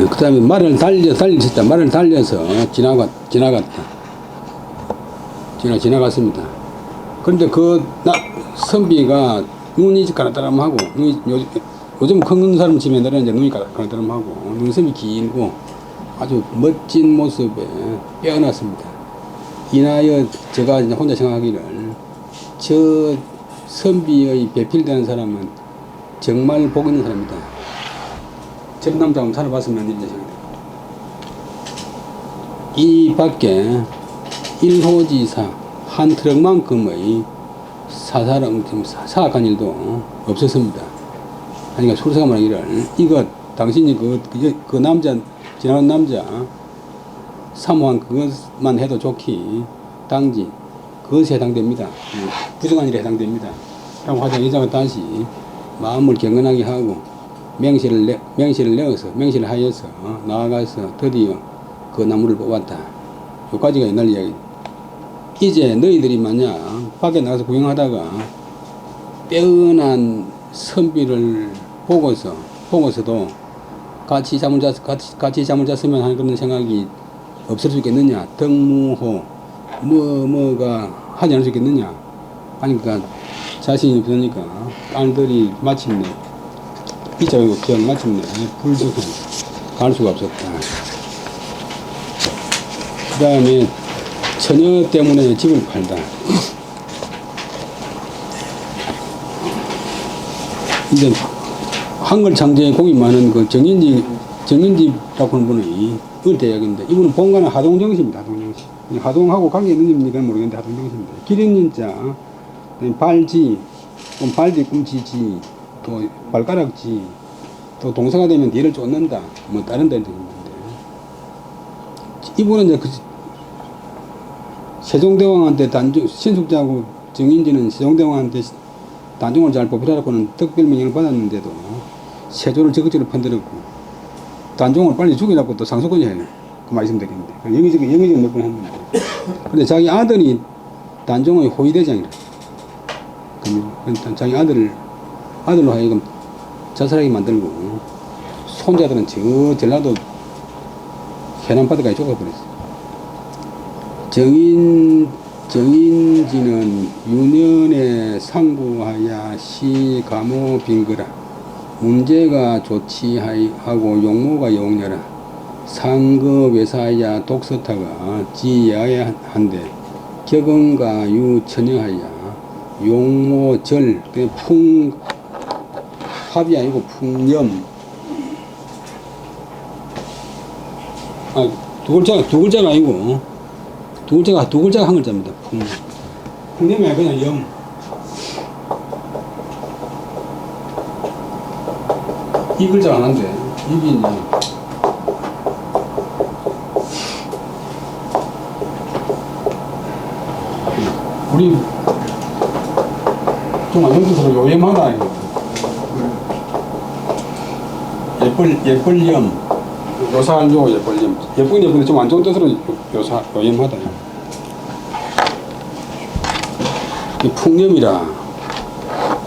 그 다음에 말을 달려서 지나갔습니다. 그런데 그 선비가 눈이 가라다람하고, 요즘 큰 사람 치면은 이제 눈이 가라다람하고, 눈썹이 길고 아주 멋진 모습에 빼어났습니다. 인하여 제가 이제 혼자 생각하기를, 저 선비의 배필되는 사람은 정말 복 있는 사람이다. 저런 남자 한번 살아봤으면 이제 생각합니다. 이 밖에 1호지사 한 트럭만큼의 사악한 일도 없었습니다. 그러니까 술사가 말하기를, 이것 당신이 그 남자, 지나간 남자 사모한 그것만 해도 좋기 당지 그것에 해당됩니다. 부정한 일에 해당됩니다. 라고 하자 여자가 다시 마음을 경건하게 하고 명시를 하여서 나아가서 드디어 그 나무를 뽑았다. 여기까지가 옛날 이야기. 이제 너희들이 만약 밖에 나가서 구경하다가 빼어난 선비를 보고서도 같이 잠을 잤으면 하는 그런 생각이 없을 수 있겠느냐. 덕무호 뭐가 하지 않을 수 있겠느냐. 하니까 자신이 없으니까 딸들이 마침내 이자고 마침내 불쑥 갈 수가 없었다. 그 다음에 처녀 때문에 집을 팔다. 이제 한글 창제에 공이 많은 그 정인지라고 하는 분이 의대학인데, 이분은 본가는 하동정씨입니다. 하동하고 관계 있는 입니다는 모르겠는데 하동정씨입니다. 기린인자, 발지, 발뒤 꿈치지, 또 발가락지, 또 동사가 되면 뒤를 쫓는다, 뭐 다른 데도 있는데, 이분은 이제 세종대왕한테 신숙자고 정인지는 세종대왕한테 단종을 잘 뽑히라고는 특별 명령을 받았는데도 세조를 적극적으로 편들었고 단종을 빨리 죽이라고 또 상소권이 해요. 그 말씀 드리는데 영의적인 몇 번 했는데 근데 자기 아들이 단종의 호위대장이라 그러니까 자기 아들로 하여금 자살하게 만들고 손자들은 저 전라도 해남바다까지 쫓아버렸어. 정인지는 유년에 상구하야 시 감호 빙거라 문제가 조치하고 용모가 용녀라 상거 외사야 독서타가 지야야 한데 격언가 유천여하야 용모절 합이 아니고 풍염 두 글자가 아니고 두 글자가 한 글자입니다. 풍염이 아니라 그냥 염. 이 글자가 하나인데 이게 이제 우리 좀 안정적으로 요염하다 이거. 예쁠염 요사요 예쁠염 예쁜데 좀 안 좋은 뜻으로 요염하다 풍염이라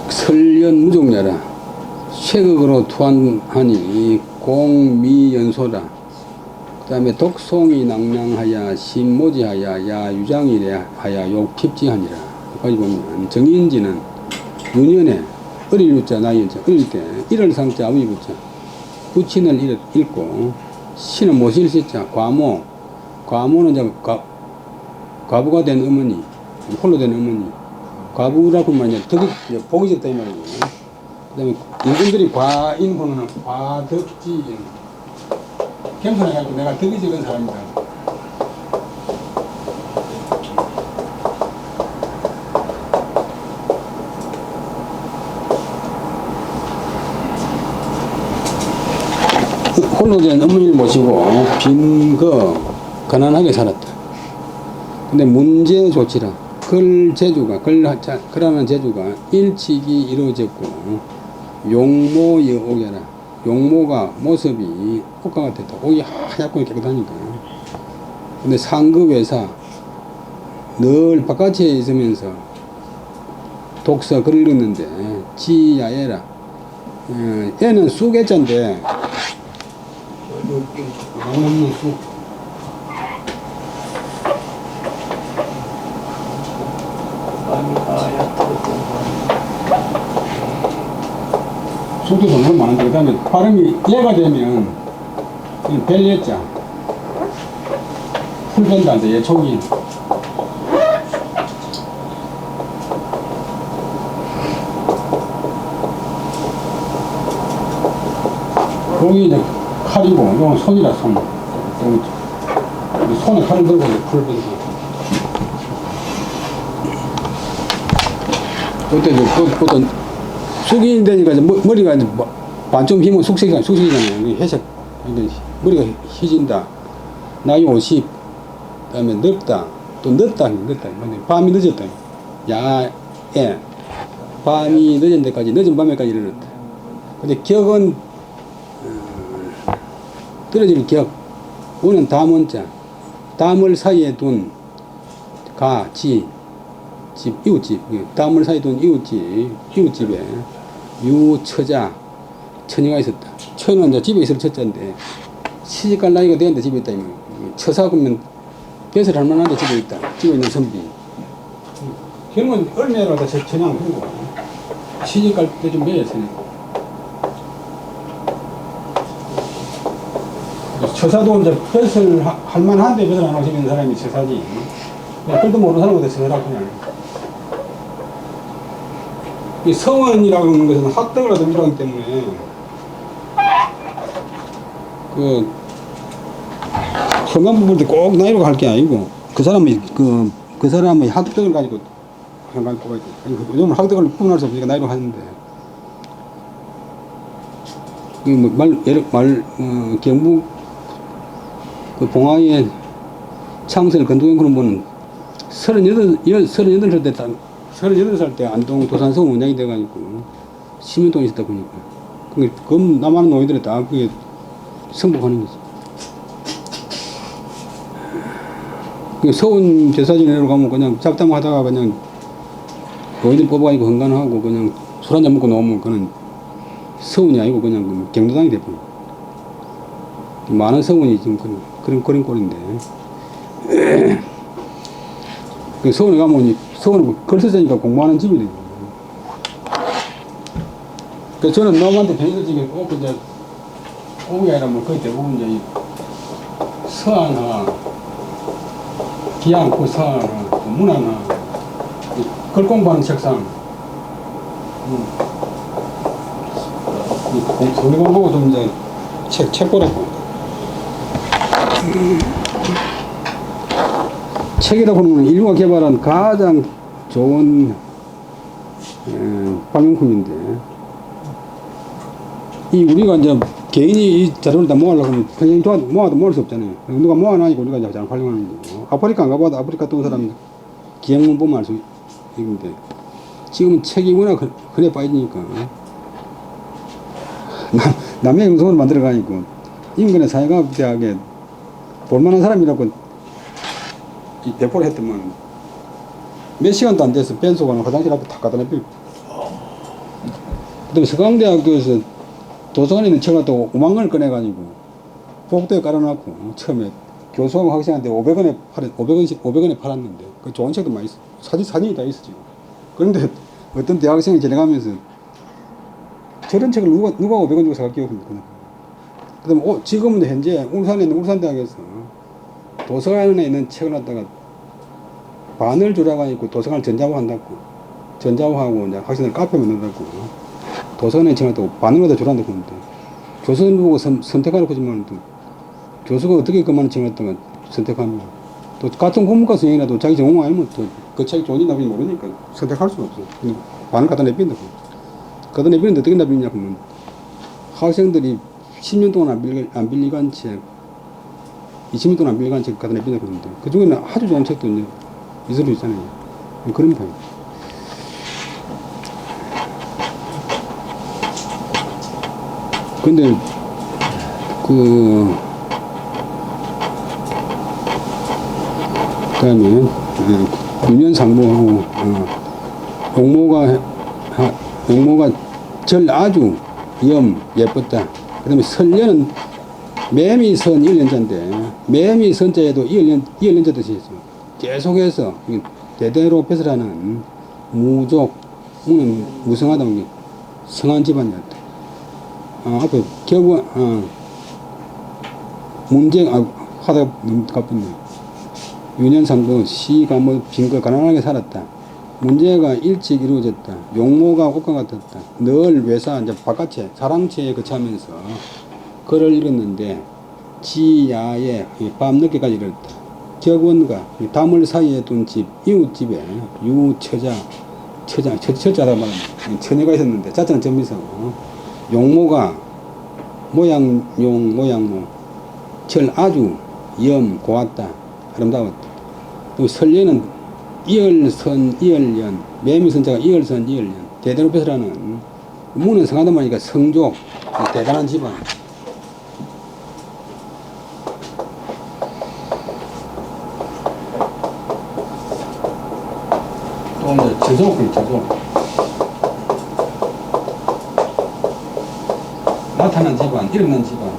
설련 무종야라 쇠극으로 투한하니 공미연소라 그 다음에 독송이 낭낭하야 신모지하야 야 유장이래 하야 욕핍지하니라 여기까지 보면 정인지는 유년에 어릴 유자 나이 유자 어릴 때 일월 상자 아버지 부자 부친을 읽고 신은 모실 시자 과모는 이제 과부가 된 어머니 홀로 된 어머니 과부라고 말이야 복이 적다 이 말이고 그 다음에 임금들이 과인 보면 과덕지 겸손해가지고 내가 덕이 적은 사람이다. 홀로 된 어머니를 모시고 가난하게 살았다. 근데 문제 조치라 걸하는 제주가 일찍이 이루어졌고 용모여 옥여라 용모가 모습이 옷과 같았다. 옥이 하얗고 깨끗하니까. 근데 상급외사 늘 바깥에 있으면서 독서 글을 읽는데 지야애라 애는 쑥애자인데 없는 쑥 쑥도 너무 많은데 그 다음에 발음이 얘가 되면 벨예자 풀벤다인데 얘 촉이 여기 이제 칼이고 이건 손이라 손 손에 칼을 들고 풀벤다 그때 보통 숙이 되니까 머리가 반쯤 휘면 숙색이잖아요. 회색. 머리가 휘진다. 나이 50. 그 다음에 늙다. 또 늦다. 밤이 늦었다. 예. 밤이 늦은 데까지, 늦은 밤에까지 이르렀다. 근데 격은, 떨어지는 격. 우는 담원자. 담을 사이에 둔 집, 이웃집, 담을 사이에 둔 이웃집에 유처자, 처녀가 있었다. 처녀는 이제 집에 있을 처자인데, 시집갈 나이가 되는데 집에 있다. 처사 그러면 벼슬 할 만한데 집에 있다. 집에 있는 선비. 결국은 얼마나 다 처녀가 그러고, 시집갈 때 좀 매야 처녀. 처사도 이제 벼슬 할 만한데 벼슬 안 하고 집에 있는 사람이 처사지. 그도 모르는 사람한테 처사라고 그냥. 이 성원이라고 하는 것은 학덕을 하던 일하기 때문에 성관 부분들 꼭 나이로 갈 게 아니고 그 사람의 그 사람의 학덕을 가지고 한가지 뽑아야 돼. 요즘은 학덕을 구분할 수 없으니까 나이로 하는데 경북 봉화의 창설 건동현 그런 분은 38살 때 38살 때 안동 도산서원 원장이 돼가지고 10년 동안 있었다 보니까. 그 남아는 노인들이 다 그게 승복하는 거지. 그 서운 제사지내러 가면 그냥 잡담하다가 그냥 노인들 뽑아가지고 건강하고 그냥 술 한잔 먹고 나오면 그는 서운이 아니고 그냥 그 경로당이 돼버려. 많은 서운이 지금 그런 꼴인데. 그 서울에 가면 서울은 글 쓰니까 공부하는 집이 돼요. 그 저는 놈한테 배우는 중에 꼭 이제 공이 아니라 뭐 거의 대부분 이제 서하나 기안코 서하나 문화나 글 공부하는 책상. 소리 공부하고 좀 이제 책 보라고. 책이라 보면 인류가 개발한 가장 좋은 방용품인데, 이 우리가 이제 개인이 이 자료를 다 모으려고 하면 굉장히 모아도 모을 수 없잖아요. 누가 모아놔니까 우리가 이제 잘 활용하는 거고. 아프리카 안 가봐도 아프리카 또 온 사람 기행문 보면 알 수 있는데, 지금은 책이 워낙 흔해 빠지니까 남의 영성을 만들어가니까 인근의 사회과학대학에 볼만한 사람이라고 이 대포를 했더만 몇 시간도 안 돼서 벤소가 화장실 앞에 탁 갖다 냅니다. 그다음에 서강대학교에서 도서관에 있는 책을 또 5만 권을 꺼내가지고 복도에 깔아놓고 처음에 교수하고 학생한테 500원에 팔았는데 그 좋은 책도 많이 있어. 사진이 다 있어 지금. 그런데 어떤 대학생이 지나가면서 저런 책을 누가 500원 주고 사갈 기억이 없나. 그다음에 지금은 현재 울산에 있는 울산대학에서 도서관에 있는 책을 갖다가 반을 주라고 하니까 도서관을 전자화한다고. 전자화하고 이제 학생들 카페 만든다고. 도서관에 책을 갖다가 반을 갖다 주란다고 하는데. 교수님 보고 선택하라고 하지만 또 교수가 어떻게 그만한 책을 갖다가 선택하면 또 같은 국문과 선생이라도 자기 전공 아니면 또 그 책이 좋은지 나쁜지 모르니까 선택할 수가 없어. 반을 갖다 내빈다고. 갖다 내비는데 어떻게 내비냐 하면 학생들이 10년 동안 안 빌리고 한 책, 20년 동안 안 빌리고 한 책 갖다 내빈다고 하는데 그 중에는 아주 좋은 책도 이제 있을 수 있잖아요. 그런 편. 근데 그다음에 윤현상무하고 용모가 절 아주 예뻤다. 그다음에 설녀는 매미 선 1년자인데 매미 선자에도 2년자 뜻이 있어. 계속해서 대대로 뺏으라는 무는 무성하다는 게 성한 집안이었다. 앞에 문제가 하다가 너무 가뿐네. 윤현상도 시가 빈거 가난하게 살았다. 문제가 일찍 이루어졌다. 용모가 옷과 같았다. 늘 외사 이제 바깥에 사랑채에 거치하면서 글을 읽었는데 지야에 밤늦게까지 읽었다. 격원과 담을 사이에 둔 집 이웃집에 처자라 말하면 처녀가 있었는데 자자는 점미사고 용모가 모양모 절 아주 고왔다. 아름다웠다. 또 설례는 이열년 매미선자가 이열년 대대로 뺏으라는 무는 성하다 보니까 성족 대단한 집안. 또 이제 저속 나타난 집안, 일어난 집안.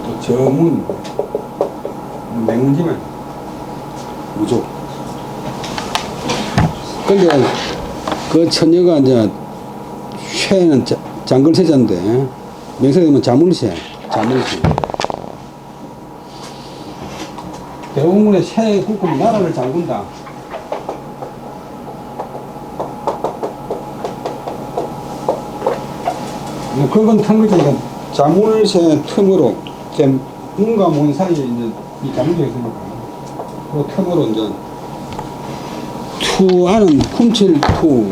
또 저문 맹문 집안 무족. 근데 그 처녀가 이제 쇠는 장글쇠자인데 명색에 보면 자물쇠. 대웅문에 쇠 굽으면 나라를 잠근다. 그건 탄 거지. 자물쇠 틈으로 문과 문 사이에 이제 이 자물쇠가 있으니까 그 틈으로 이제 투안은 훔칠 투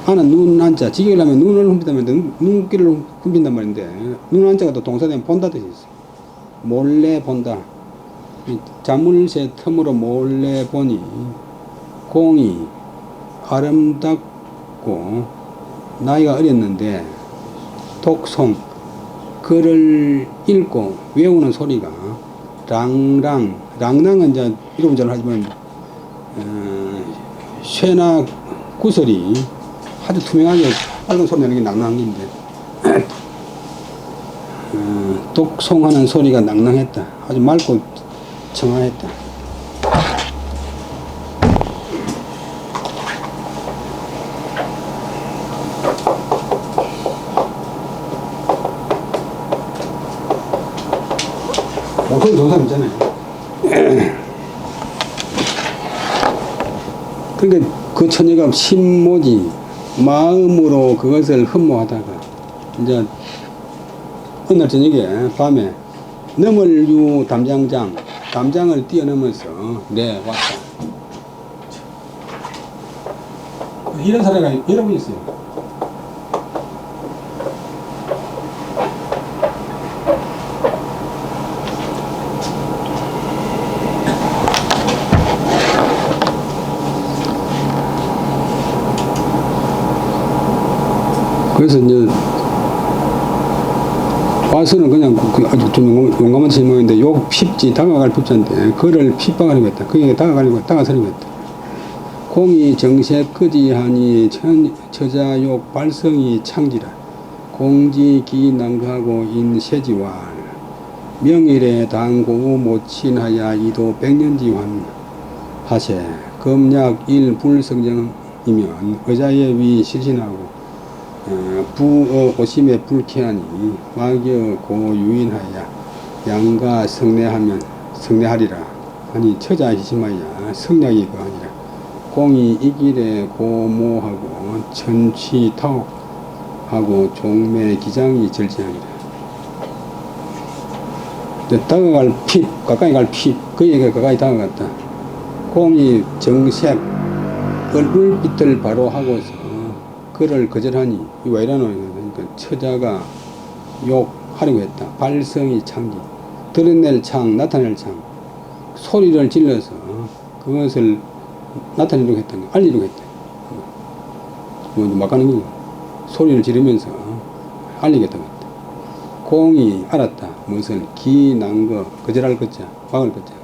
안은 눈 안자 지경을 하면 눈을 훔친다면 눈길을 훔친단 말인데 눈 안자가 또 동사되면 본다 뜻이 있어. 몰래 본다. 자물쇠 틈으로 몰래 보니 공이 아름답고 나이가 어렸는데 독송 글을 읽고 외우는 소리가 랑랑은 이제 이름 잘 하지만 쇠나 구슬이 아주 투명하게 빨간 소리 내는 게 낭낭인데 독송하는 소리가 낭낭했다. 아주 맑고 청아했다. 모성 동사 있잖아요. 그러니까 그 처녀가 신모지 마음으로 그것을 흠모하다가 이제 어느 날 저녁에 밤에 너멀유 담장을 뛰어넘어서 왔다. 이런 사례가 여러 번 있어요. 그래서 이제 와서는 그냥 아주 좀 용감한 질문인데 욕 핍지 다가갈 핍자인데 그를 핍박하려고 했다. 그에게 다가서려고 했다. 공이 정색 거지하니 처자욕 발성이 창지라 공지 기난거하고 인세지왈 명일에 당고 모친하야 이도 백년지환 하세 검약 일불성정이면 의자의 위 실신하고 부어 오심에 불쾌하니 막여 고유인하여 양가 성례하리라 아니 처자 희심하여 성략이 그하니라 공이 이길에 고모하고 천취 타옥하고 종매 기장이 절제하니라. 다가갈 핍 가까이 갈 핍 그에게 가까이 다가갔다. 공이 정색 얼굴빛을 바로 하고서 그를 거절하니 왜 이러노? 그러니까 처자가 욕하려고 했다. 발성이 창기 드러낼 창 나타낼 창 소리를 질러서 그것을 나타내려고 했던 거 알리려고 했다. 막 가는 거 소리를 지르면서 알리겠다고 했다. 공이 알았다. 무슨 기난 거 거절할 것자 막을 것자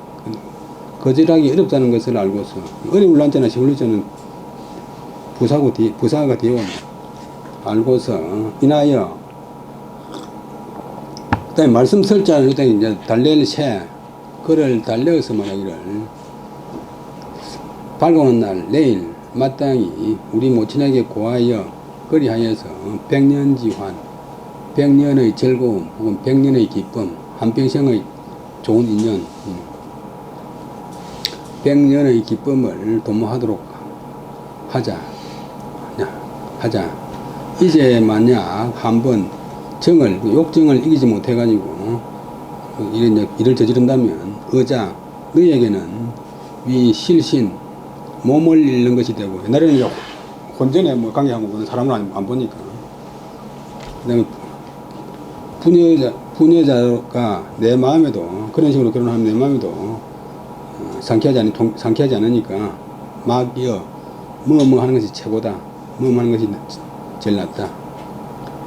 거절하기 어렵다는 것을 알고서 어려울 난자나 시골리자는 부사가 되어 알고서 인하여 그다음에 말씀 설자를 그다음에 이제 달랠 새 그를 달래어서 말하기를 밝아오는 날 내일 마땅히 우리 모친에게 고하여 그리하여서 백년지환 백년의 즐거움 혹은 백년의 기쁨 한평생의 좋은 인연 백년의 기쁨을 도모하도록 하자. 이제 만약 한번 욕정을 이기지 못해가지고 일을 저지른다면 의자 너에게는 위 실신 몸을 잃는 것이 되고 옛날에는 혼전에 뭐 관계하고 사람을 안 보니까 그다음에 부녀자가 내 마음에도 그런 식으로 결혼하면 내 마음에도 상쾌하지 않으니까 막이어 뭐 하는 것이 최고다. 뭐 하는 것이 제일 낫다.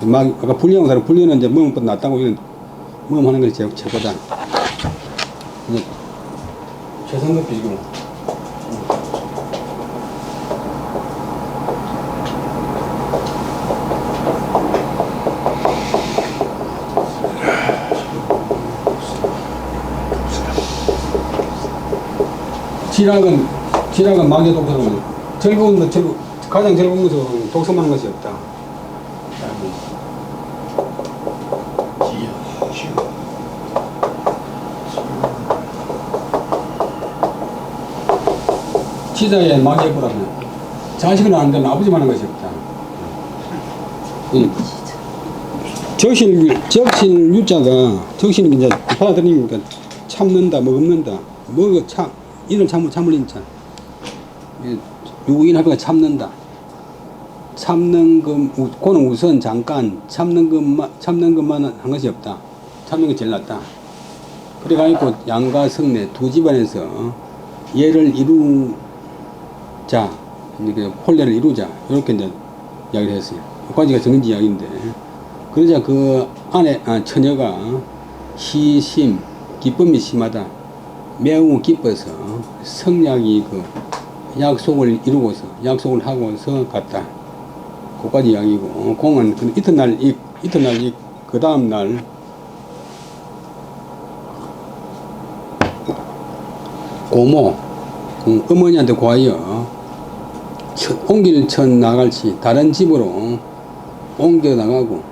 아까 불리한 사람 불리는 이제 뭐보다 낫다고 이런 뭐 하는 것이 최고다. 최상급 비교. 지락은 마귀의 독서로 가장 즐거운 것은 독서만 하는 것이 없다. 치자에 마귀의 뿌라면 자식은 안 되면 아버지만 하는 것이 없다. 적실 유자가 적실은 이제 받아들이니까 참는다, 먹는다, 이를 참을 인자. 유인 합의가 참는다. 참는 그는 우선 잠깐 참는 것만 한 것이 없다. 참는 게 제일 낫다. 그래가지고 양가 성내 두 집안에서 예를 이루자 이제 혼례를 이루자 이렇게 이제 이야기를 했어요. 여기까지가 정인지 이야기인데 그러자 그 안에 처녀가 희심 기쁨이 심하다. 매우 기뻐서 성략이 그 약속을 이루고서 약속을 하고서 갔다. 그까지 이야기고 공은 그 이튿날 그 다음 날 고모 어머니한테 구하여 옮길 천 나갈지 다른 집으로 옮겨 나가고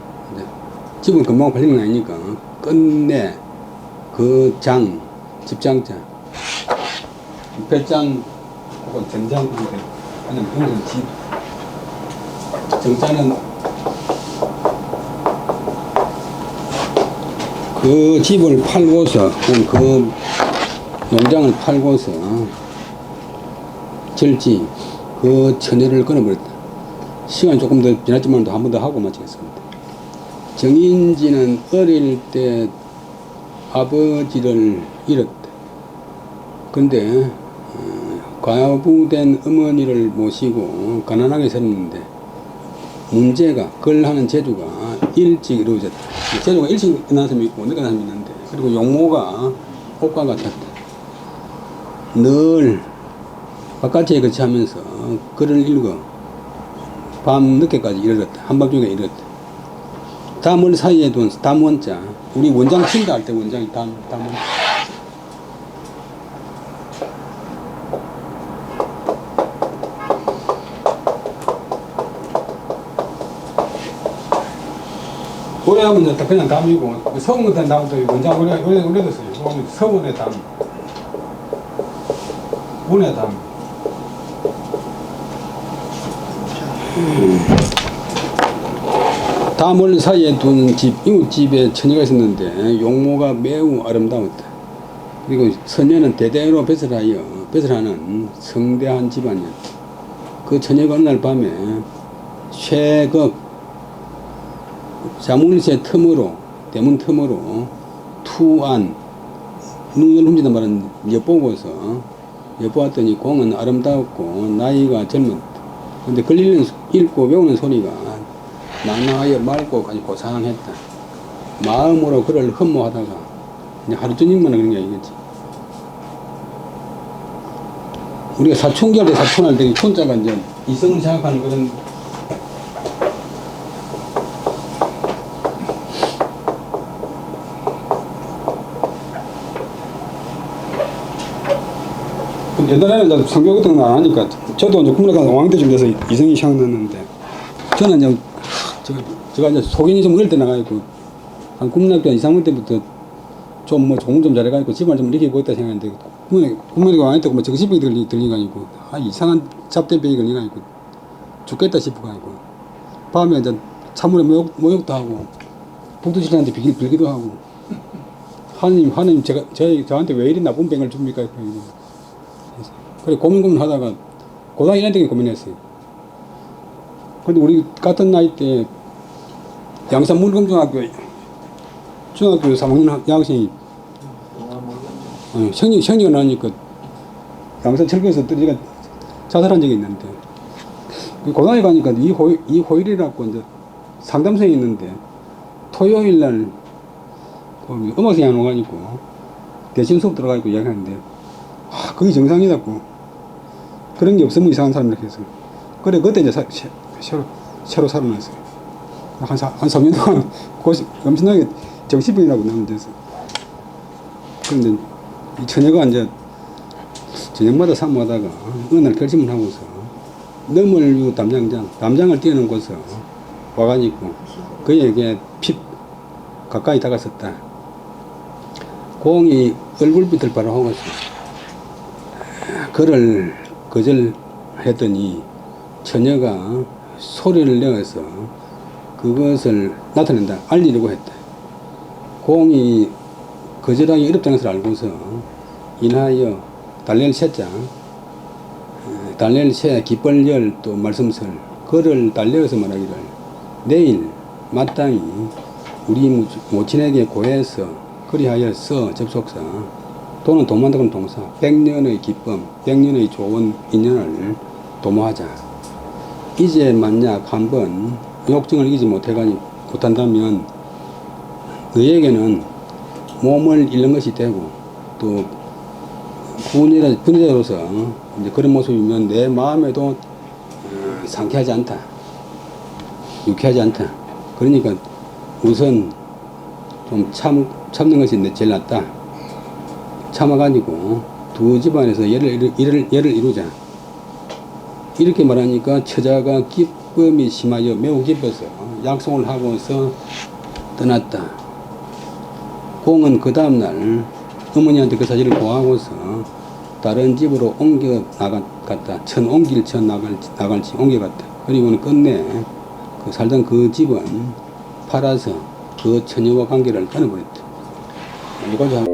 집은 금방 팔리는 거 아니니까 끝내 그 집장자 배장 혹은 전장 아니면 그런 집 정자는 그 집을 팔고서 혹은 그 농장을 팔고서 절지 그 처녀를 끊어버렸다. 시간이 조금 더 지났지만 한 번 더 하고 마치겠습니다. 정인지는 어릴 때 아버지를 잃었다. 근데 과부된 어머니를 모시고 가난하게 살았는데 문제가 그걸 하는 재주가 일찍 이루어졌다. 재주가 일찍 끝난 사람이 있고 늦게 끝난 사람이 있는데 그리고 용모가 옷과 같았다. 늘 바깥에 거치하면서 글을 읽어 밤 늦게까지 이르렀다. 한밤중에 이르렀다. 담을 사이에 둔 담원자 우리 원장 친다 할 때 원장이 담원 오래하면 이제 그냥 담이고 서운 것도 나오도 원장 오래됐어요. 서운의 담 문의 담 담을 사이에 둔 집, 이웃집에 처녀가 있었는데 용모가 매우 아름다웠다. 그리고 처녀는 대대로 배설하는 성대한 집안이었다. 그 처녀가 어느 날 밤에 쇠극 자물쇠 틈으로 대문 틈으로 투안 눈을 훔치는 말은 엿보았더니 공은 아름다웠고 나이가 젊었다. 근데 글 읽고 배우는 소리가 낭낭하여 맑고 아주 고상했다. 마음으로 그를 흠모하다가 이제 하루 저녁만 그런 게 아니겠지. 우리가 사춘기 할 때 사춘할 때 촌자가 이제 이성을 생각하는 그런 옛날에는 성경 같은 건 안 하니까 저도 이제 국문학과 5학년 때쯤 돼서 이성이 생각났는데 저는 이제 제가 이제 소견이 좀 어릴 때 나가있고 한 국문학교 2, 3학년 때부터 좀 뭐 공부 좀 잘해가지고 집안 좀 이렇게 있고 있다 생각했는데 국문학교 5학년 때 뭐 정신병이 들리가 아니고 이상한 잡대병이 걸리가 아니고 죽겠다 싶어가 아니고 밤에 이제 참으로 모욕도 하고 북두칠한테 빌기도 하고 하나님 저한테 왜 이리 나쁜 병을 줍니까? 그래 고민하다가 고등학교 1년 때 고민했어요. 근데 우리 같은 나이 때 양산 물금중학교 중학교 3학년 여학생이 생리가 나니까 양산 철교에서 떨어지가 자살한 적이 있는데 고등학교 가니까 이호일이라고 이제 상담생이 있는데 토요일 날 음악생이 안 와가지고 대신 수업 들어가지고 이야기하는데 그게 정상이라고 그런 게 없으면 이상한 사람이라고 해서 그래 그때 이제 새로 살아났어요. 한 3년 동안 엄청나게 정신병이라고 나면 돼서 그런데 이 처녀가 이제 저녁마다 사모하다가 어느 날 결심을 하고서 너멀유 담장을 띄워놓고서 와가지고 그에게 핍 가까이 다가섰다. 공이 얼굴빛을 바라보고서 그를 거절했더니 처녀가 소리를 내어서 그것을 나타낸다 알리려고 했다. 공이 거절하기 어렵다는 것을 알고서 인하여 달랠 새자 달랠 새 깃벌열 또 말씀설 그를 달래어서 말하기를 내일 마땅히 우리 모친에게 고해서 그리하여서 접속사 또는 돈 만드는 동사 100년의 기쁨 100년의 좋은 인연을 도모하자. 이제 만약 한번 욕정을 이기지 못한다면 너에게는 몸을 잃는 것이 되고 또 분여자로서 이제 그런 모습이면 내 마음에도 상쾌하지 않다. 유쾌하지 않다. 그러니까 우선 좀 참는 것이 제일 낫다. 참아가지고 두 집안에서 예를 이루자. 이렇게 말하니까 처자가 기쁨이 심하여 매우 기뻐서 약속을 하고서 떠났다. 공은 그 다음날 어머니한테 그 사실을 고하고서 다른 집으로 옮겨갔다. 나갈지 옮겨갔다. 그리고는 끝내 살던 그 집은 팔아서 그 처녀와 관계를 끊어버렸다. 이거죠.